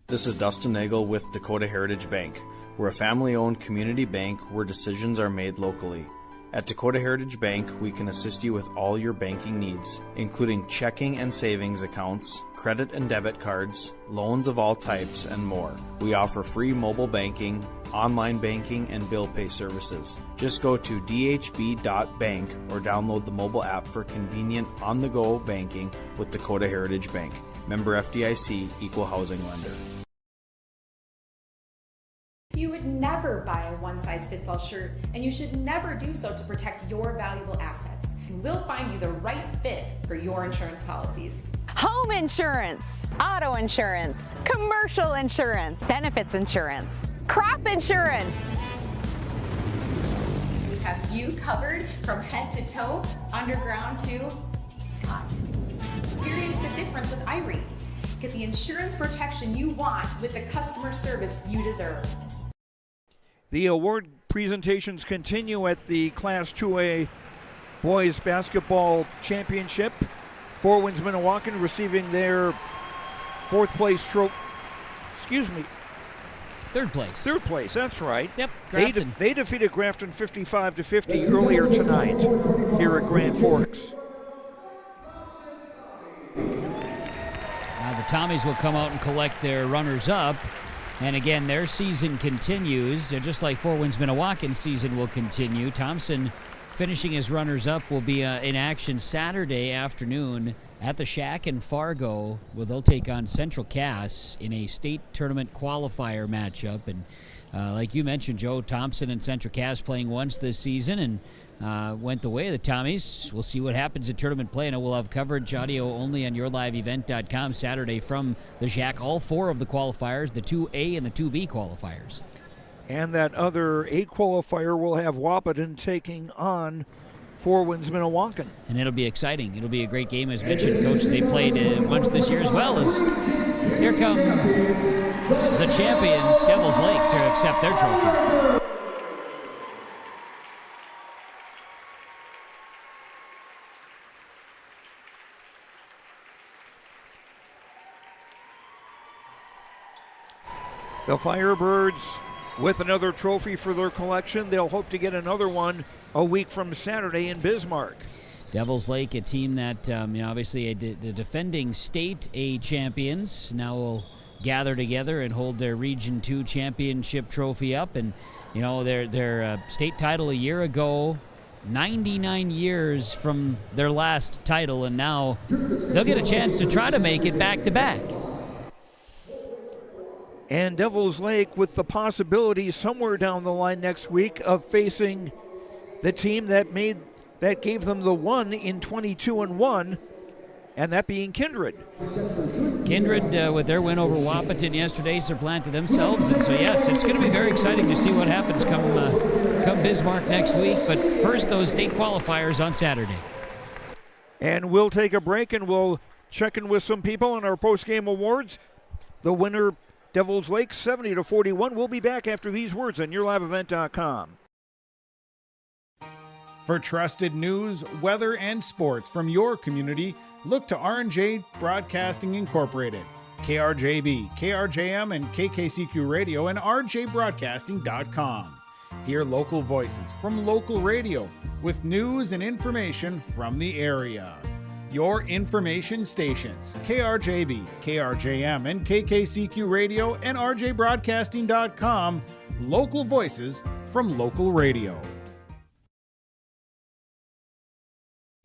This is Dustin Nagel with Dakota Heritage Bank. We're a family-owned community bank where decisions are made locally. At Dakota Heritage Bank, we can assist you with all your banking needs, including checking and savings accounts, credit and debit cards, loans of all types, and more. We offer free mobile banking, online banking, and bill pay services. Just go to dhb.bank or download the mobile app for convenient on-the-go banking with Dakota Heritage Bank. Member FDIC, Equal Housing Lender. You would never buy a one-size-fits-all shirt, and you should never do so to protect your valuable assets. We'll find you the right fit for your insurance policies. Home insurance, auto insurance, commercial insurance, benefits insurance, crop insurance. We have you covered from head to toe, underground to sky. Experience the difference with IRE. Get the insurance protection you want with the customer service you deserve. The award presentations continue at the Class 2A Boys Basketball Championship. Four Winds Minnewacan receiving their fourth place trophy. Excuse me. Third place. Third place, that's right. Yep, Grafton. They defeated Grafton 55-50 earlier tonight here at Grand Forks. Now the Tommies will come out and collect their runners-up. And again, their season continues. Just like Four Winds Minnewacan's season will continue. Thompson, finishing his runners-up, will be in action Saturday afternoon at the Shack in Fargo, where they'll take on Central Cass in a state tournament qualifier matchup. And like you mentioned, Joe, Thompson and Central Cass playing once this season and went the way of the Tommies. We'll see what happens in tournament play. I know we'll have coverage audio only on yourliveevent.com Saturday from the Shack. All four of the qualifiers, the 2A and the 2B qualifiers. And that other A qualifier will have Wahpeton taking on Four Winds Minnewacan. And it'll be exciting. It'll be a great game. As mentioned, Coach, they played once this year as well. As here come the champions, Devils Lake, to accept their trophy. The Firebirds with another trophy for their collection. They'll hope to get another one a week from Saturday in Bismarck. Devils Lake, a team that, obviously the defending state A champions, now will gather together and hold their Region 2 championship trophy up. And, their state title a year ago, 99 years from their last title, and now they'll get a chance to try to make it back-to-back. And Devils Lake with the possibility somewhere down the line next week of facing the team that gave them the one in 22-1, and that being Kindred. Kindred, with their win over Wahpeton yesterday, supplanted themselves, and so yes, it's going to be very exciting to see what happens come Bismarck next week. But first, those state qualifiers on Saturday. And we'll take a break and we'll check in with some people on our post-game awards. The winner, Devils Lake, 70-41. We'll be back after these words on yourliveevent.com. For trusted news, weather, and sports from your community, look to R&J Broadcasting Incorporated, KRJB, KRJM, and KKCQ Radio, and rjbroadcasting.com. Hear local voices from local radio with news and information from the area. Your information stations, KRJB, KRJM, and KKCQ Radio, and rjbroadcasting.com. Local voices from local radio.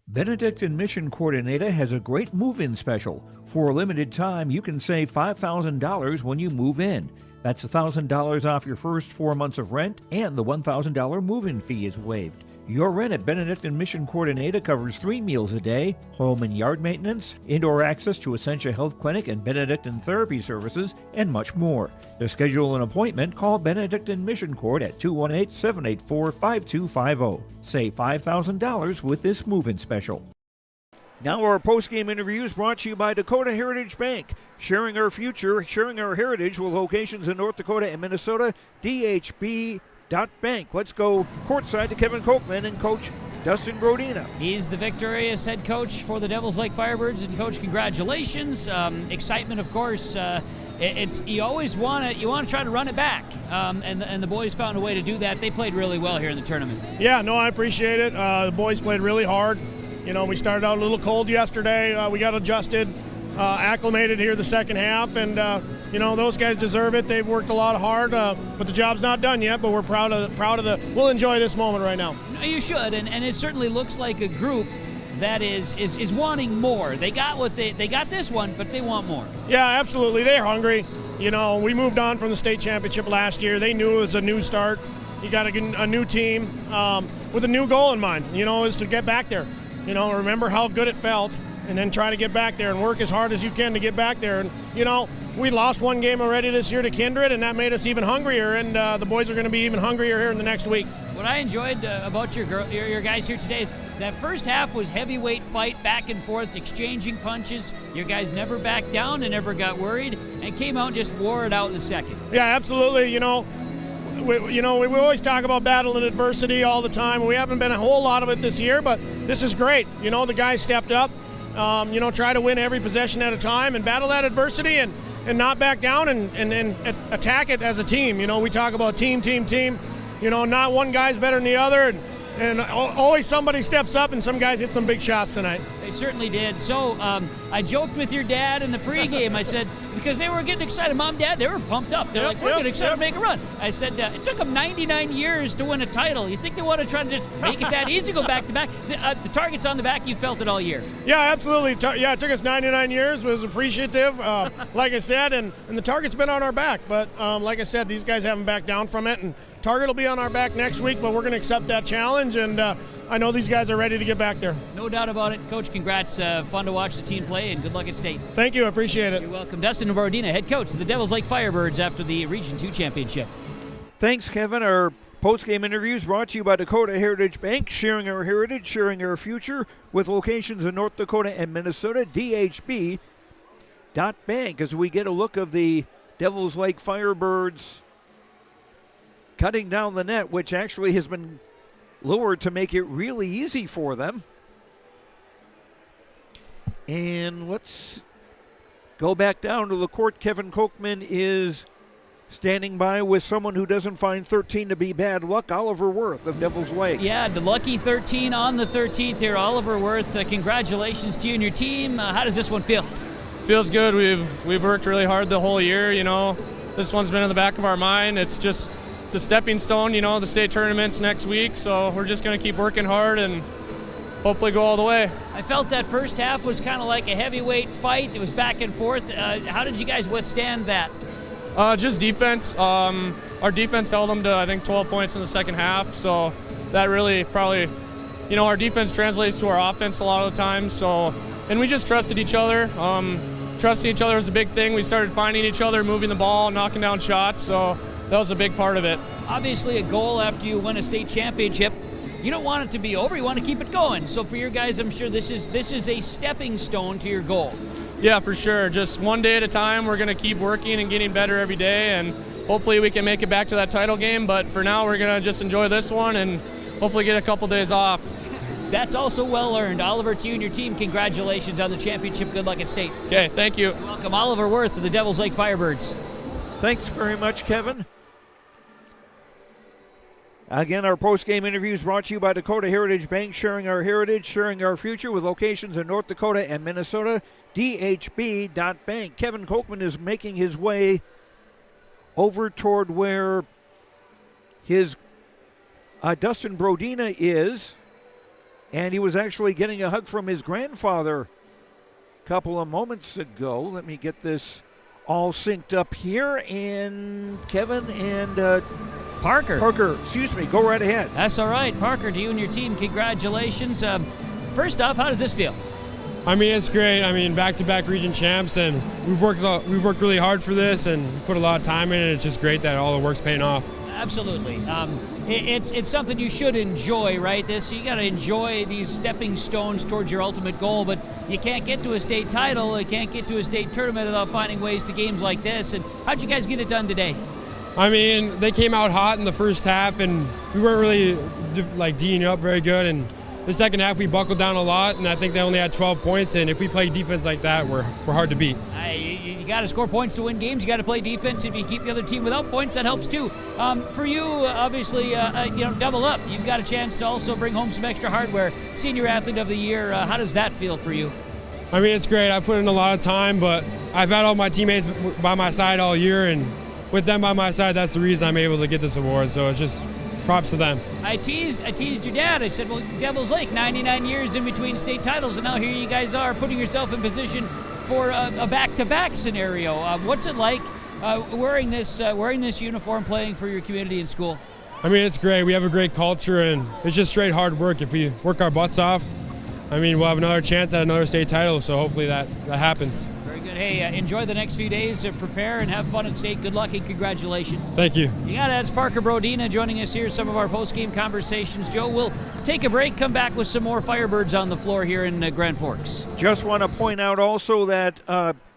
Benedictine Mission Coordinator has a great move-in special. For a limited time, you can save $5,000 when you move in. That's $1,000 off your first 4 months of rent, and the $1,000 move-in fee is waived. Your rent at Benedictine Mission Coordinator covers 3 meals a day, home and yard maintenance, indoor access to Essentia Health Clinic and Benedictine Therapy Services, and much more. To schedule an appointment, call Benedictine Mission Court at 218-784-5250. Save $5,000 with this move-in special. Now our post-game interview is brought to you by Dakota Heritage Bank. Sharing our future, sharing our heritage with locations in North Dakota and Minnesota, DHB.Bank. Let's go courtside to Kevin Copeland and Coach Dustin Brodina. He's the victorious head coach for the Devils Lake Firebirds, and Coach, congratulations. Excitement, of course. You always want to try to run it back, and the boys found a way to do that. They played really well here in the tournament. Yeah, no, I appreciate it. The boys played really hard. We started out a little cold yesterday. We got adjusted. acclimated here the second half, and those guys deserve it. They've worked a lot hard, but the job's not done yet. But we're proud of the. We'll enjoy this moment right now. You should, and it certainly looks like a group that is wanting more. They got they got this one, but they want more. Yeah, absolutely. They're hungry. We moved on from the state championship last year. They knew it was a new start. You got a new team with a new goal in mind. Is to get back there. Remember how good it felt, and then try to get back there and work as hard as you can to get back there. And we lost one game already this year to Kindred, and that made us even hungrier. And the boys are going to be even hungrier here in the next week. What I enjoyed about your guys here today is that first half was heavyweight fight, back and forth, exchanging punches. Your guys never backed down and never got worried, and came out and just wore it out in the second. Yeah, absolutely. We always talk about battle and adversity all the time. We haven't been a whole lot of it this year, but this is great. The guys stepped up. Try to win every possession at a time and battle that adversity and not back down and attack it as a team. We talk about team. Not one guy's better than the other, and always somebody steps up, and some guys hit some big shots tonight. They certainly did. So I joked with your dad in the pregame. I said, because they were getting excited, Mom, Dad, they were pumped up. They're we're getting excited to make a run. I said, it took them 99 years to win a title. You think they want to try to just make it that easy, go back to back? The target's on the back. You felt it all year. Yeah, absolutely. It took us 99 years. It was appreciative, like I said, and the target's been on our back. But like I said, these guys haven't backed down from it, and target will be on our back next week, but we're going to accept that challenge, and I know these guys are ready to get back there. No doubt about it. Coach, congrats. Fun to watch the team play, and good luck at state. Thank you. I appreciate it. You're welcome. Dustin Bordina, head coach of the Devils Lake Firebirds after the Region 2 championship. Thanks, Kevin. Our post-game interviews brought to you by Dakota Heritage Bank, sharing our heritage, sharing our future, with locations in North Dakota and Minnesota. DHB.bank, as we get a look of the Devils Lake Firebirds cutting down the net, which actually has been lowered to make it really easy for them. And let's go back down to the court. Kevin Kochman is standing by with someone who doesn't find 13 to be bad luck, Oliver Worth of Devils Lake. Yeah, the lucky 13 on the 13th here, Oliver Worth. Congratulations to you and your team. How does this one feel? Feels good. We've worked really hard the whole year. This one's been in the back of our mind. It's a stepping stone. The state tournament's next week, so we're just going to keep working hard and hopefully go all the way. I felt that first half was kind of like a heavyweight fight. It was back and forth. How did you guys withstand that? Just defense. Our defense held them to, I think, 12 points in the second half, so that really probably, our defense translates to our offense a lot of the time, and we just trusted each other. Trusting each other was a big thing. We started finding each other, moving the ball, knocking down shots, so that was a big part of it. Obviously a goal after you win a state championship. You don't want it to be over. You want to keep it going. So for your guys, I'm sure this is a stepping stone to your goal. Yeah, for sure. Just one day at a time. We're going to keep working and getting better every day, and hopefully we can make it back to that title game. But for now, we're going to just enjoy this one and hopefully get a couple days off. That's also well earned. Oliver, to you and your team, congratulations on the championship. Good luck at state. Okay, thank you. Welcome, Oliver Worth of the Devils Lake Firebirds. Thanks very much, Kevin. Again, our post-game interviews brought to you by Dakota Heritage Bank, sharing our heritage, sharing our future, with locations in North Dakota and Minnesota. DHB.bank. Kevin Kochman is making his way over toward where his Dustin Brodina is, and he was actually getting a hug from his grandfather a couple of moments ago. Let me get this all synced up here, and Kevin and Parker, excuse me, go right ahead. That's all right. Parker, to you and your team, congratulations. First off, how does this feel? It's great. Back-to-back region champs, and we've worked really hard for this and put a lot of time in it. It's just great that all the work's paying off. Absolutely. It's something you should enjoy, right? You got to enjoy these stepping stones towards your ultimate goal, but you can't get to a state title, you can't get to a state tournament without finding ways to games like this. And how'd you guys get it done today? They came out hot in the first half, and we weren't really D'ing up very good. And the second half, we buckled down a lot, and I think they only had 12 points. And if we play defense like that, we're hard to beat. You got to score points to win games. You got to play defense. If you keep the other team without points, that helps too. For you, obviously, double up. You've got a chance to also bring home some extra hardware. Senior Athlete of the Year. How does that feel for you? I mean, it's great. I put in a lot of time, but I've had all my teammates by my side all year, and with them by my side, that's the reason I'm able to get this award. So it's just props to them. I teased your dad. I said, well, Devils Lake, 99 years in between state titles, and now here you guys are putting yourself in position for a back-to-back scenario. What's it like wearing this uniform, playing for your community and school? I mean, it's great. We have a great culture, and it's just straight hard work. If we work our butts off, I mean, we'll have another chance at another state title, so hopefully that happens. Very good. Hey, enjoy the next few days, prepare and have fun at state. Good luck and congratulations. Thank you. You got it. That's Parker Brodina joining us here, some of our post-game conversations. Joe, we'll take a break, come back with some more Firebirds on the floor here in Grand Forks. Just want to point out also that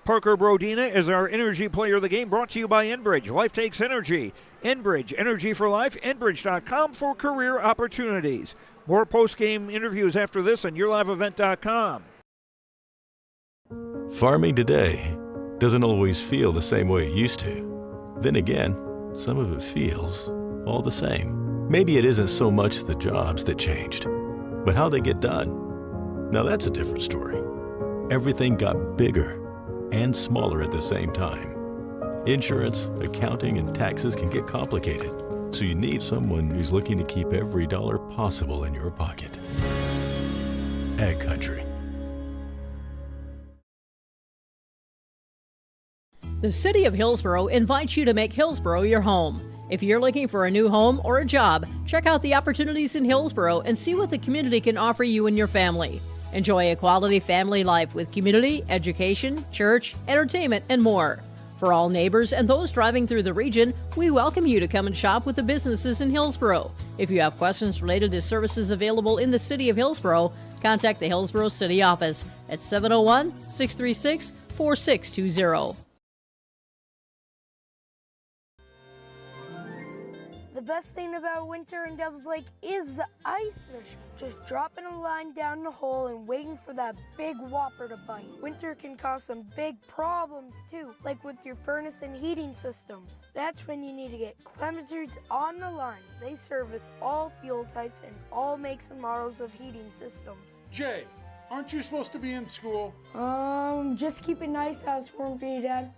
Parker Brodina is our Energy Player of the Game, brought to you by Enbridge. Life takes energy. Enbridge, energy for life. Enbridge.com for career opportunities. More post-game interviews after this on YourLiveEvent.com. Farming today doesn't always feel the same way it used to. Then again, some of it feels all the same. Maybe it isn't so much the jobs that changed, but how they get done. Now that's a different story. Everything got bigger and smaller at the same time. Insurance, accounting, and taxes can get complicated, so you need someone who's looking to keep every dollar possible in your pocket. Ag Country. The City of Hillsborough invites you to make Hillsborough your home. If you're looking for a new home or a job, check out the opportunities in Hillsborough and see what the community can offer you and your family. Enjoy a quality family life with community, education, church, entertainment, and more. For all neighbors and those driving through the region, we welcome you to come and shop with the businesses in Hillsborough. If you have questions related to services available in the City of Hillsborough, contact the Hillsborough City Office at 701-636-4620. The best thing about winter in Devil's Lake is the ice fishing. Just dropping a line down the hole and waiting for that big whopper to bite. Winter can cause some big problems too, like with your furnace and heating systems. That's when you need to get Clements on the line. They service all fuel types and all makes and models of heating systems. Jay, aren't you supposed to be in school? Just keep a nice house warm for you, Dad.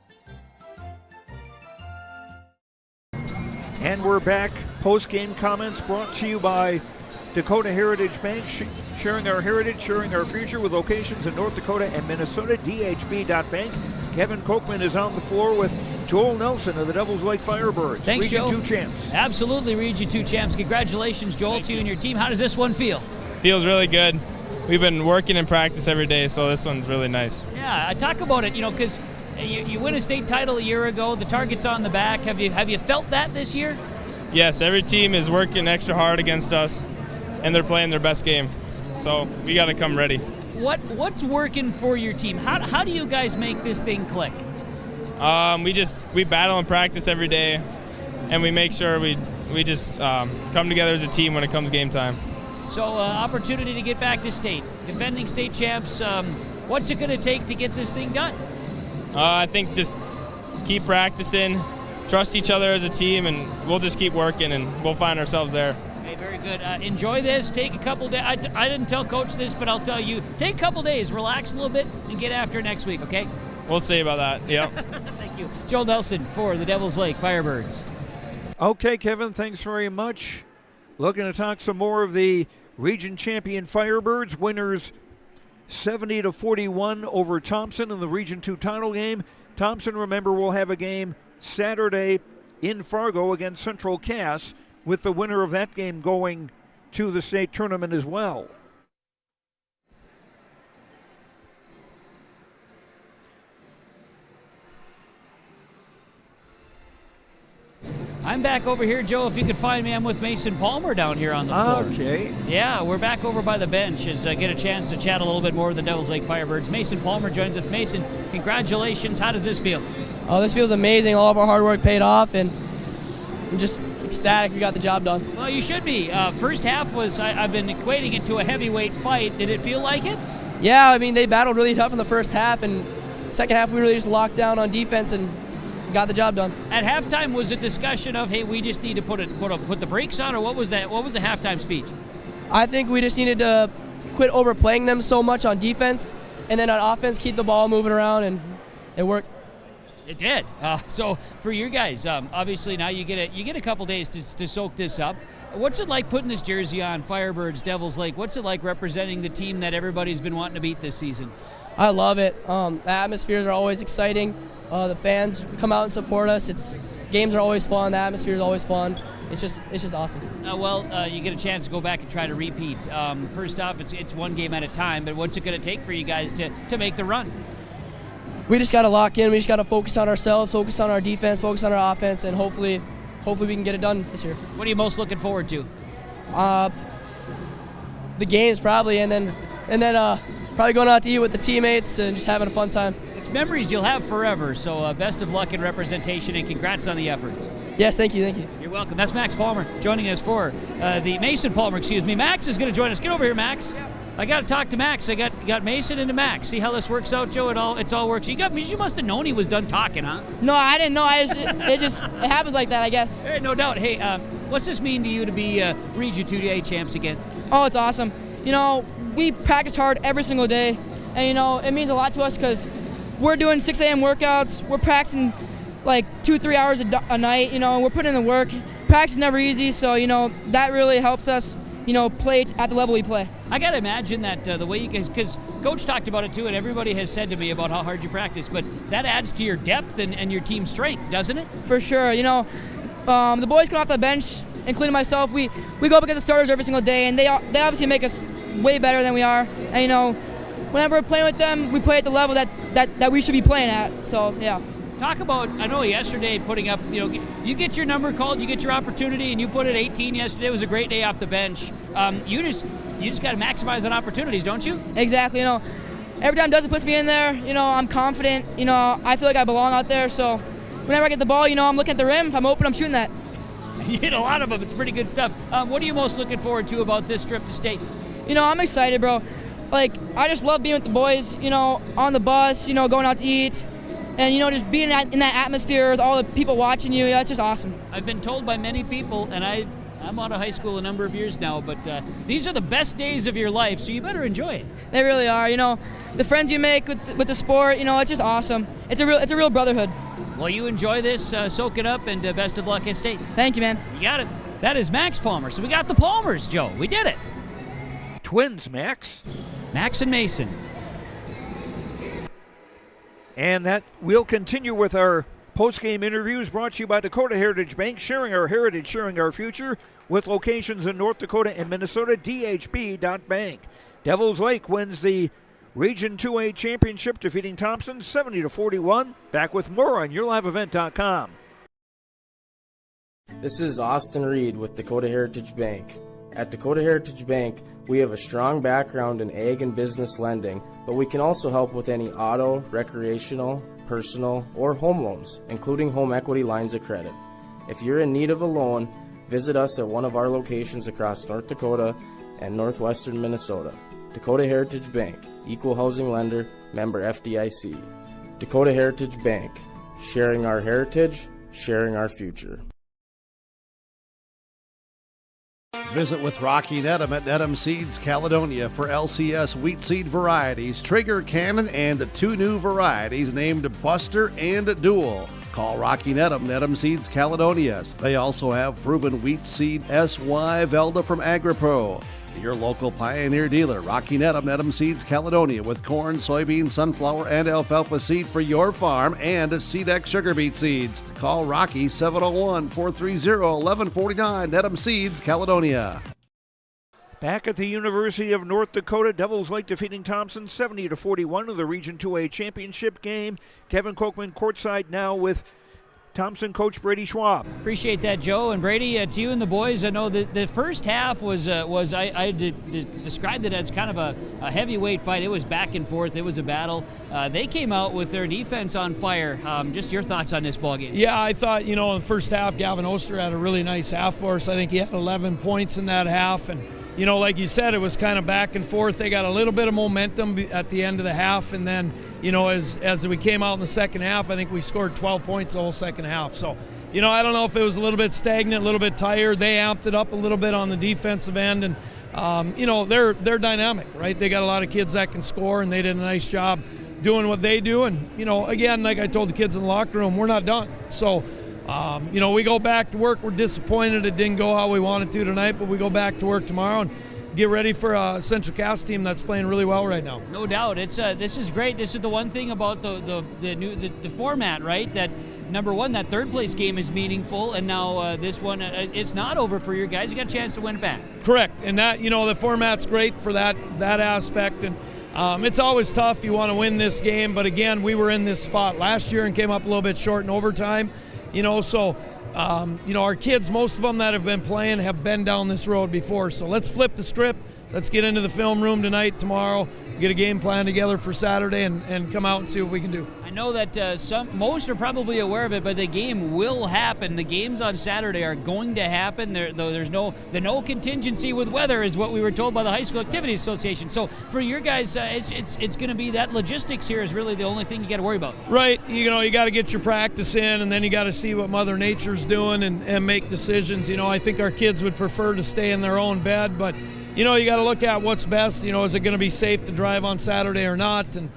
And we're back. Post-game comments brought to you by Dakota Heritage Bank, sharing our heritage, sharing our future with locations in North Dakota and Minnesota. DHB.bank. Kevin Kochman is on the floor with Joel Nelson of the Devils Lake Firebirds. Thanks, Region Joe. 2 champs. Absolutely, Region 2 champs. Congratulations, Joel, to you and your team. How does this one feel? Feels really good. We've been working in practice every day, so this one's really nice. Yeah, talk about it, because you win a state title a year ago. The target's on the back. Have you felt that this year? Yes, every team is working extra hard against us, and they're playing their best game. So we got to come ready. What's working for your team? How do you guys make this thing click? We battle and practice every day, and we make sure we just come together as a team when it comes game time. So opportunity to get back to state. Defending state champs, what's it going to take to get this thing done? I think just keep practicing, trust each other as a team, and we'll just keep working, and we'll find ourselves there. Hey, very good. Enjoy this. Take a couple days. I didn't tell Coach this, but I'll tell you. Take a couple days, relax a little bit, and get after next week, okay? We'll see about that, yep. Thank you. Joel Nelson for the Devils Lake Firebirds. Okay, Kevin, thanks very much. Looking to talk some more of the region champion Firebirds, winners 70-41 over Thompson in the Region 2 title game. Thompson, remember, will have a game Saturday in Fargo against Central Cass, with the winner of that game going to the state tournament as well. I'm back over here, Joe. If you could find me, I'm with Mason Palmer down here on the floor. Okay. Yeah, we're back over by the bench as I get a chance to chat a little bit more with the Devils Lake Firebirds. Mason Palmer joins us. Mason, congratulations. How does this feel? Oh, this feels amazing. All of our hard work paid off, and I'm just ecstatic we got the job done. Well, you should be. First half was, I've been equating it to a heavyweight fight. Did it feel like it? Yeah, I mean, they battled really tough in the first half, and second half we really just locked down on defense and got the job done. At halftime, was a discussion of, hey, we just need to put the brakes on, or what was that? What was the halftime speech? I think we just needed to quit overplaying them so much on defense and then on offense, keep the ball moving around, and it worked. It did. So for you guys, obviously now you get a couple days to soak this up. What's it like putting this jersey on, Firebirds, Devils Lake? What's it like representing the team that everybody's been wanting to beat this season? I love it. The atmospheres are always exciting. The fans come out and support us. Games are always fun. The atmosphere is always fun. It's just awesome. You get a chance to go back and try to repeat. First off, it's one game at a time, but what's it going to take for you guys to make the run? We just got to lock in. We just got to focus on ourselves, focus on our defense, focus on our offense, and hopefully we can get it done this year. What are you most looking forward to? The games probably, and then probably going out to eat with the teammates and just having a fun time. It's memories you'll have forever. So best of luck in representation and congrats on the efforts. Yes, thank you. You're welcome. That's Max Palmer joining us for the Mason Palmer. Max is going to join us. Get over here, Max. Yeah. I got to talk to Max. I got Mason into Max. See how this works out, Joe? It all works. You must have known he was done talking, huh? No, I didn't know. It happens like that, I guess. Hey, no doubt. Hey, what's this mean to you to be Region 2A champs again? Oh, it's awesome. We practice hard every single day, and it means a lot to us because we're doing 6 a.m. workouts. We're practicing like 2-3 hours a night. And we're putting in the work. Practice is never easy, so that really helps us. Play at the level we play. I got to imagine that the way you guys, because Coach talked about it too, and everybody has said to me about how hard you practice, but that adds to your depth and your team strength, doesn't it? For sure. The boys come off the bench, including myself, we go up against the starters every single day, and they obviously make us way better than we are. And, whenever we're playing with them, we play at the level that we should be playing at. So, yeah. Talk about, I know yesterday putting up, you get your number called, you get your opportunity, and you put it 18 yesterday. It was a great day off the bench. You just got to maximize on opportunities, don't you? Exactly. Every time Dustin puts me in there, I'm confident. I feel like I belong out there. So whenever I get the ball, I'm looking at the rim. If I'm open, I'm shooting that. You hit a lot of them. It's pretty good stuff. What are you most looking forward to about this trip to state? I'm excited, bro. I just love being with the boys, on the bus, going out to eat. And, just being in that atmosphere with all the people watching you, that's just awesome. I've been told by many people, and I'm out of high school a number of years now, but these are the best days of your life, so you better enjoy it. They really are. The friends you make with the sport, it's just awesome. It's a real brotherhood. Well, you enjoy this, soak it up, and best of luck at state. Thank you, man. You got it. That is Max Palmer. So we got the Palmers, Joe. We did it. Twins, Max. Max and Mason. And that we'll continue with our post-game interviews brought to you by Dakota Heritage Bank, sharing our heritage, sharing our future, with locations in North Dakota and Minnesota, dhb.bank. Devils Lake wins the Region 2A championship, defeating Thompson 70-41. Back with more on YourLiveEvent.com. This is Austin Reed with Dakota Heritage Bank. At Dakota Heritage Bank, we have a strong background in ag and business lending, but we can also help with any auto, recreational, personal, or home loans, including home equity lines of credit. If you're in need of a loan, visit us at one of our locations across North Dakota and northwestern Minnesota. Dakota Heritage Bank, equal housing lender, member FDIC. Dakota Heritage Bank, sharing our heritage, sharing our future. Visit with Rocky Nedham at Nedham Seeds Caledonia for LCS wheat seed varieties, Trigger, Cannon, and 2 new varieties named Buster and Dual. Call Rocky Nedham, Nedham Seeds Caledonia. They also have proven wheat seed SY Velda from AgriPro. Your local Pioneer dealer, Rocky Nedham, Nedham Seeds Caledonia, with corn, soybean, sunflower, and alfalfa seed for your farm, and SeedX sugar beet seeds. Call Rocky 701-430-1149, Nedham Seeds Caledonia. Back at the University of North Dakota, Devils Lake defeating Thompson 70-41 in the Region 2A championship game. Kevin Kochman courtside now with Thompson coach Brady Schwab. Appreciate that, Joe. And Brady, to you and the boys, I know that the first half was I described it as kind of a heavyweight fight. It was back and forth. It was a battle. They came out with their defense on fire. Just your thoughts on this ballgame? Yeah, I thought, in the first half, Gavin Oster had a really nice half for us. I think he had 11 points in that half. And, like you said, it was kind of back and forth. They got a little bit of momentum at the end of the half. And then, as we came out in the second half, I think we scored 12 points the whole second half. So, I don't know if it was a little bit stagnant, a little bit tired. They amped it up a little bit on the defensive end. And they're dynamic, right? They got a lot of kids that can score, and they did a nice job doing what they do. And, again, like I told the kids in the locker room, we're not done. So, we go back to work. We're disappointed it didn't go how we wanted to tonight, but we go back to work tomorrow and get ready for a Central Cass team that's playing really well right now. No doubt. It's this is great. This is the one thing about the format, right? That number one, that third place game is meaningful, and now this one, it's not over for your guys. You got a chance to win it back. Correct, and that the format's great for that aspect, and it's always tough. You want to win this game, but again, we were in this spot last year and came up a little bit short in overtime. So. Our kids, most of them that have been playing, have been down this road before. So let's flip the script. Let's get into the film room tonight, tomorrow, get a game plan together for Saturday, and come out and see what we can do. I know that most are probably aware of it, but the game will happen. The games on Saturday are going to happen. There's no contingency with weather, is what we were told by the High School Activities Association. So for your guys, it's going to be that logistics here is really the only thing you got to worry about. Right. You got to get your practice in, and then you got to see what Mother Nature's doing and make decisions. I think our kids would prefer to stay in their own bed, but you got to look at what's best. Is it going to be safe to drive on Saturday or not? And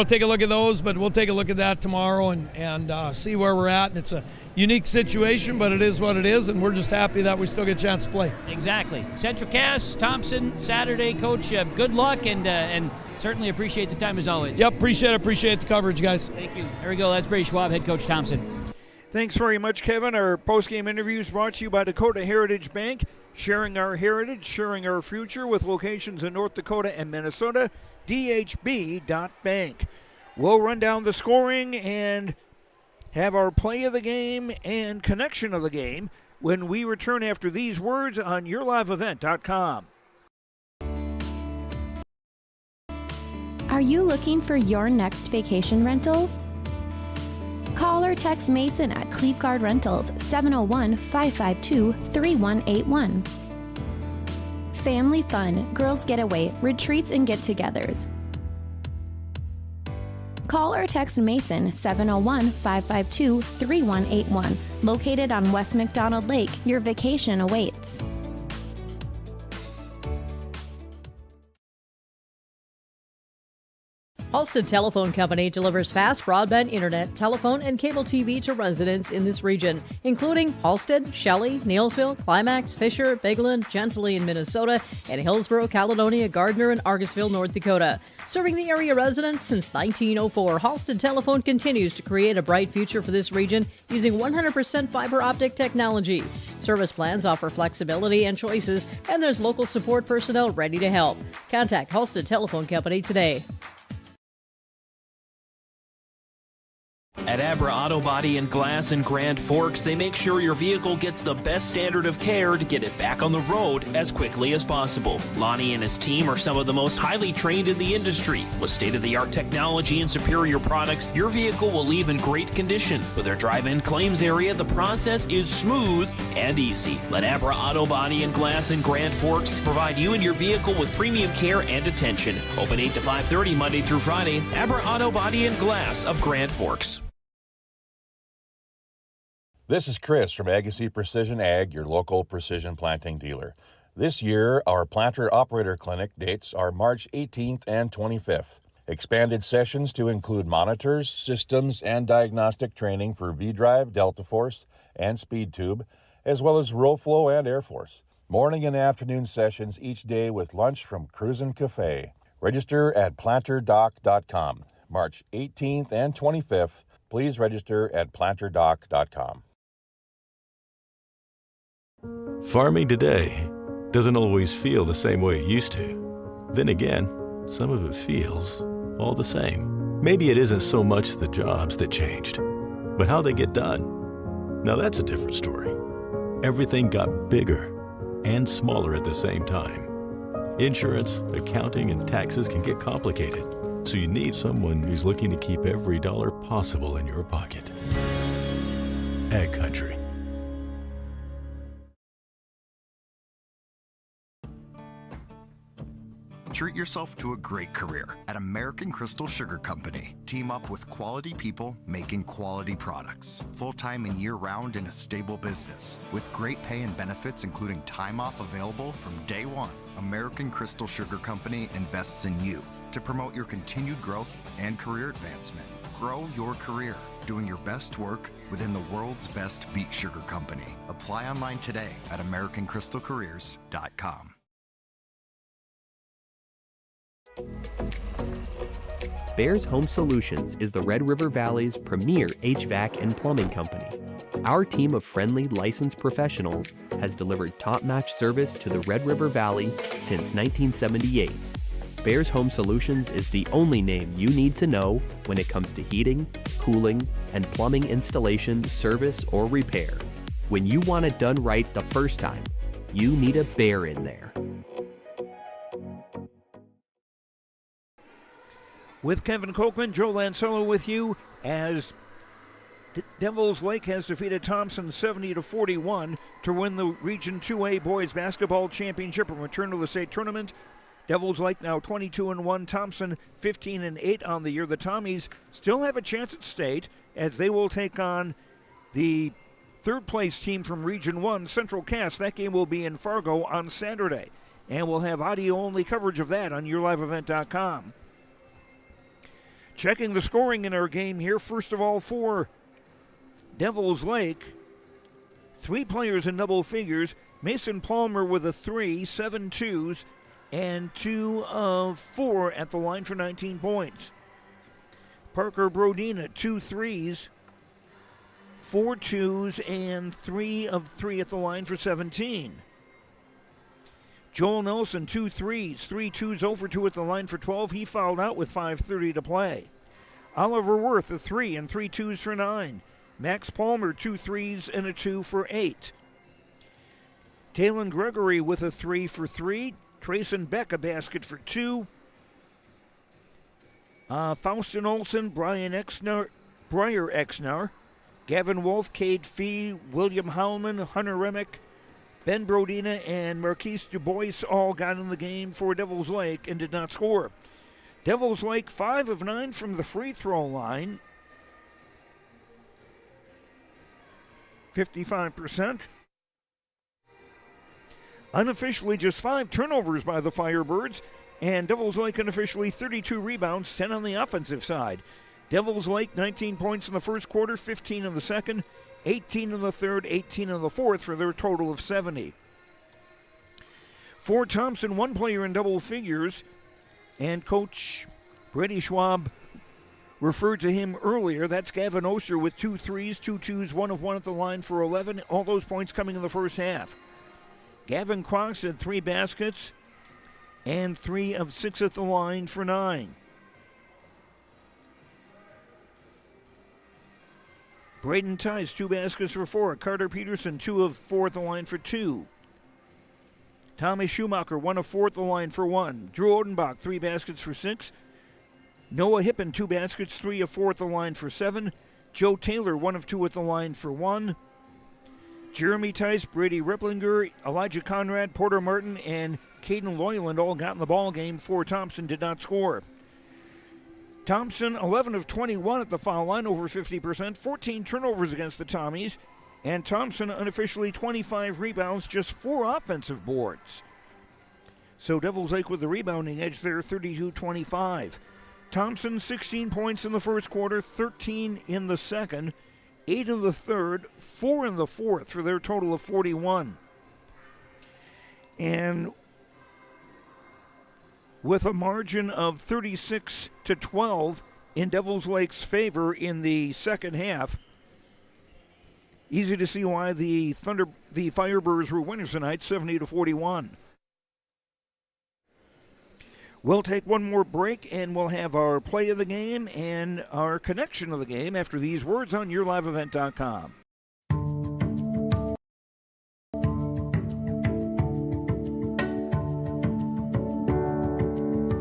take a look at those, but we'll take a look at that tomorrow and see where we're at. And it's a unique situation, but it is what it is, and we're just happy that we still get a chance to play. Exactly. Central Cass, Thompson, Saturday, Coach. Good luck, and certainly appreciate the time as always. Yep, appreciate the coverage, guys. Thank you. There we go. That's Brady Schwab, head coach Thompson. Thanks very much, Kevin. Our post-game interview is brought to you by Dakota Heritage Bank, sharing our heritage, sharing our future with locations in North Dakota and Minnesota. DHB.bank. We'll run down the scoring and have our play of the game and connection of the game when we return after these words on YourLiveEvent.com. Are you looking for your next vacation rental? Call or text Mason at Cleave Guard Rentals 701-552-3181. Family fun, girls getaway, retreats, and get-togethers. Call or text Mason 701-552-3181. Located on West McDonald Lake, your vacation awaits. Halstead Telephone Company delivers fast broadband internet, telephone, and cable TV to residents in this region, including Halstead, Shelley, Neelsville, Climax, Fisher, Bigland, Gentilly in Minnesota, and Hillsborough, Caledonia, Gardner, and Argosville, North Dakota. Serving the area residents since 1904, Halstead Telephone continues to create a bright future for this region using 100% fiber optic technology. Service plans offer flexibility and choices, and there's local support personnel ready to help. Contact Halstead Telephone Company today. At Abra Auto Body and Glass in Grand Forks, they make sure your vehicle gets the best standard of care to get it back on the road as quickly as possible. Lonnie and his team are some of the most highly trained in the industry. With state-of-the-art technology and superior products, your vehicle will leave in great condition. With their drive-in claims area, the process is smooth and easy. Let Abra Auto Body and Glass in Grand Forks provide you and your vehicle with premium care and attention. Open 8 to 5:30 Monday through Friday. Abra Auto Body and Glass of Grand Forks. This is Chris from Agassiz Precision Ag, your local precision planting dealer. This year, our Planter Operator Clinic dates are March 18th and 25th. Expanded sessions to include monitors, systems, and diagnostic training for V-Drive, Delta Force, and Speed Tube, as well as Row Flow and Air Force. Morning and afternoon sessions each day with lunch from Cruisin' Cafe. Register at planterdoc.com. March 18th and 25th. Please register at planterdoc.com. Farming today doesn't always feel the same way it used to. Then again, some of it feels all the same. Maybe it isn't so much the jobs that changed, but how they get done. Now that's a different story. Everything got bigger and smaller at the same time. Insurance, accounting, and taxes can get complicated, so you need someone who's looking to keep every dollar possible in your pocket. Ag Country. Treat yourself to a great career at American Crystal Sugar Company. Team up with quality people making quality products. Full-time and year-round in a stable business. With great pay and benefits including time off available from day one. American Crystal Sugar Company invests in you to promote your continued growth and career advancement. Grow your career doing your best work within the world's best beet sugar company. Apply online today at AmericanCrystalCareers.com. Bears Home Solutions is the Red River Valley's premier HVAC and plumbing company. Our team of friendly, licensed professionals has delivered top-notch service to the Red River Valley since 1978. Bears Home Solutions is the only name you need to know when it comes to heating, cooling, and plumbing installation, service, or repair. When you want it done right the first time, you need a Bear in there. With Kevin Copeland, Joe Lancello with you as Devils Lake has defeated Thompson 70-41 to win the Region 2A Boys Basketball Championship and return to the state tournament. Devils Lake now 22-1, Thompson 15-8 on the year. The Tommies still have a chance at state as they will take on the third-place team from Region 1, Central Cass. That game will be in Fargo on Saturday, and we'll have audio-only coverage of that on YourLiveEvent.com. Checking the scoring in our game here, first of all, for Devils Lake, 3 players in double figures. Mason Palmer with a 3, 7 twos, and 2 of 4 at the line for 19 points. Parker Brodina, 2 threes, 4 twos, and 3 of 3 at the line for 17. Joel Nelson, 2 threes, 3 twos over 2 at the line for 12. He fouled out with 5:30 to play. Oliver Worth, a 3 and 3 twos for 9. Max Palmer, 2 threes and a 2 for 8. Talon Gregory with a 3 for 3. Trayson Beck, a basket for 2. Faustin Olsen, Briar Exner, Gavin Wolf, Cade Fee, William Howman, Hunter Remick, Ben Brodina, and Marquise Dubois all got in the game for Devils Lake and did not score. Devils Lake 5 of 9 from the free throw line, 55%. Unofficially, just 5 turnovers by the Firebirds, and Devils Lake unofficially 32 rebounds, 10 on the offensive side. Devils Lake 19 points in the first quarter, 15 in the second, 18 in the third, 18 in the fourth for their total of 70. For Thompson, 1 player in double figures, and Coach Brady Schwab referred to him earlier. That's Gavin Oster with 2 threes, 2 twos, 1 of 1 at the line for 11. All those points coming in the first half. Gavin Cross had 3 baskets and 3 of 6 at the line for 9. Braden Tice, 2 baskets for 4. Carter Peterson, 2 of 4 at the line for 2. Tommy Schumacher, 1 of 4 at the line for 1. Drew Odenbach, 3 baskets for 6. Noah Hippen, 2 baskets, 3 of 4 at the line for 7. Joe Taylor, 1 of 2 at the line for 1. Jeremy Tice, Brady Ripplinger, Elijah Conrad, Porter Martin, and Caden Loyland all got in the ball game for Thompson, did not score. Thompson, 11 of 21 at the foul line, over 50%, 14 turnovers against the Tommies, and Thompson unofficially 25 rebounds, just 4 offensive boards. So Devils Lake with the rebounding edge there, 32-25. Thompson, 16 points in the first quarter, 13 in the second, 8 in the third, 4 in the fourth for their total of 41. And with a margin of 36-12 in Devils Lake's favor in the second half, easy to see why the Firebirds were winners tonight, 70-41. We'll take one more break, and we'll have our play of the game and our connection of the game after these words on YourLiveEvent.com.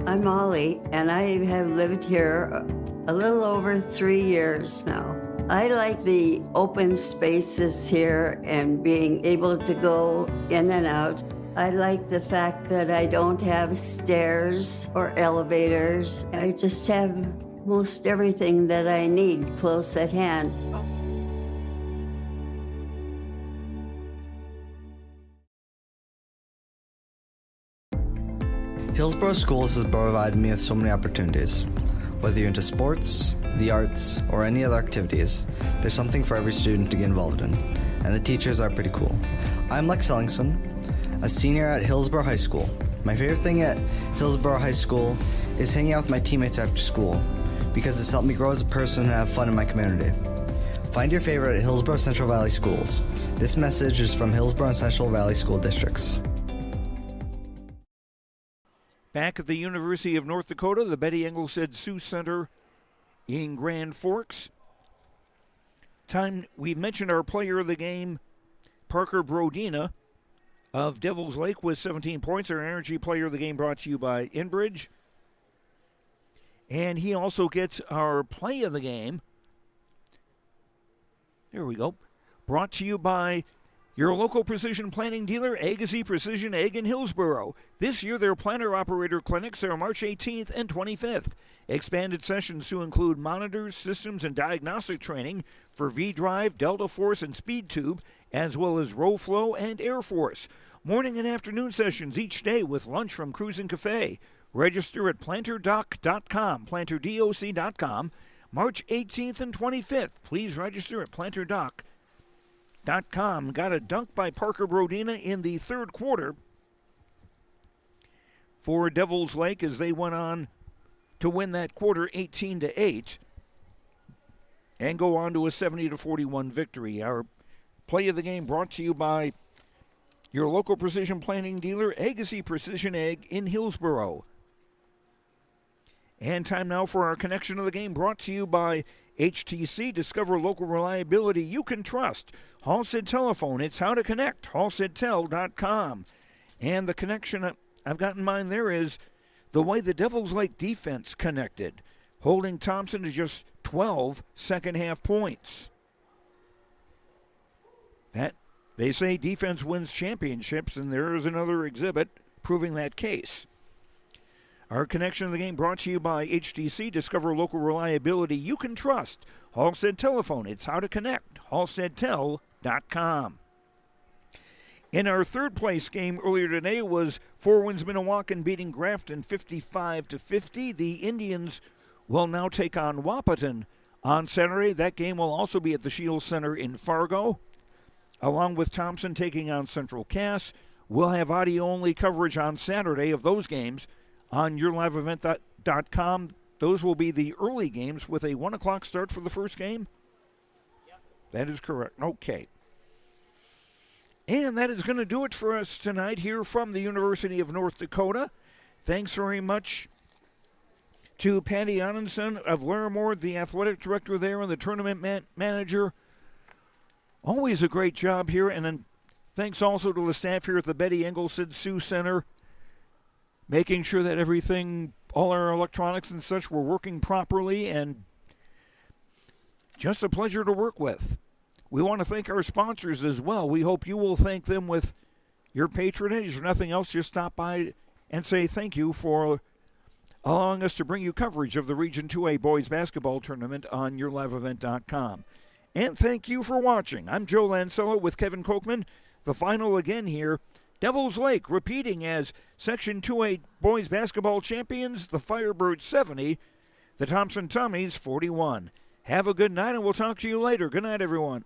I'm Molly, and I have lived here a little over 3 years now. I like the open spaces here and being able to go in and out. I like the fact that I don't have stairs or elevators. I just have most everything that I need close at hand. Hillsborough Schools has provided me with so many opportunities. Whether you're into sports, the arts, or any other activities, there's something for every student to get involved in, and the teachers are pretty cool. I'm Lex Ellingson, a senior at Hillsborough High School. My favorite thing at Hillsborough High School is hanging out with my teammates after school, because it's helped me grow as a person and have fun in my community. Find your favorite at Hillsborough Central Valley Schools. This message is from Hillsborough and Central Valley School Districts. Back at the University of North Dakota, the Betty Engelstad Sioux Center in Grand Forks. We've mentioned our player of the game, Parker Brodina of Devils Lake with 17 points. Our energy player of the game brought to you by Enbridge. And he also gets our play of the game. There we go. Brought to you by your local precision planting dealer, Agassiz Precision Ag in Hillsborough. This year, their planter operator clinics are March 18th and 25th. Expanded sessions to include monitors, systems, and diagnostic training for V-Drive, Delta Force, and Speed Tube, as well as Row Flow and Air Force. Morning and afternoon sessions each day with lunch from Cruisin' Cafe. Register at planterdoc.com, planterdoc.com, March 18th and 25th. Please register at planterdoc.com. Got a dunk by Parker Brodina in the third quarter for Devils Lake as they went on to win that quarter 18-8 and go on to a 70-41 victory. Our play of the game brought to you by your local precision planting dealer, Agassiz Precision Ag in Hillsborough. And time now for our connection of the game brought to you by HTC. Discover local reliability you can trust. Halstead Telephone, it's how to connect. halsteadtel.com. And the connection I've got in mind there is the way the Devils Lake defense connected, holding Thompson to just 12 second-half points. That, they say defense wins championships, and there is another exhibit proving that case. Our connection of the game brought to you by HTC. Discover local reliability you can trust. Halstead Telephone, it's how to connect. halsteadtel.com. In our third place game earlier today was Four Winds Minnewacan beating Grafton 55-50. The Indians will now take on Wahpeton on Saturday. That game will also be at the Shields Center in Fargo, along with Thompson taking on Central Cass. We'll have audio-only coverage on Saturday of those games on yourliveevent.com. Those will be the early games with a 1 o'clock start for the first game. Yep. That is correct. Okay. And that is going to do it for us tonight here from the University of North Dakota. Thanks very much to Patty Anundson of Larimore, the athletic director there and the tournament manager. Always a great job here. And then thanks also to the staff here at the Betty Engelstad Sioux Center, making sure that everything, all our electronics and such, were working properly, and just a pleasure to work with. We want to thank our sponsors as well. We hope you will thank them with your patronage. If nothing else, just stop by and say thank you for allowing us to bring you coverage of the Region 2A Boys Basketball Tournament on yourliveevent.com. And thank you for watching. I'm Joe Lancella with Kevin Kochman. The final again here. Devils Lake repeating as Section 2A Boys Basketball Champions, the Firebirds 70, the Thompson Tommies 41. Have a good night, and we'll talk to you later. Good night, everyone.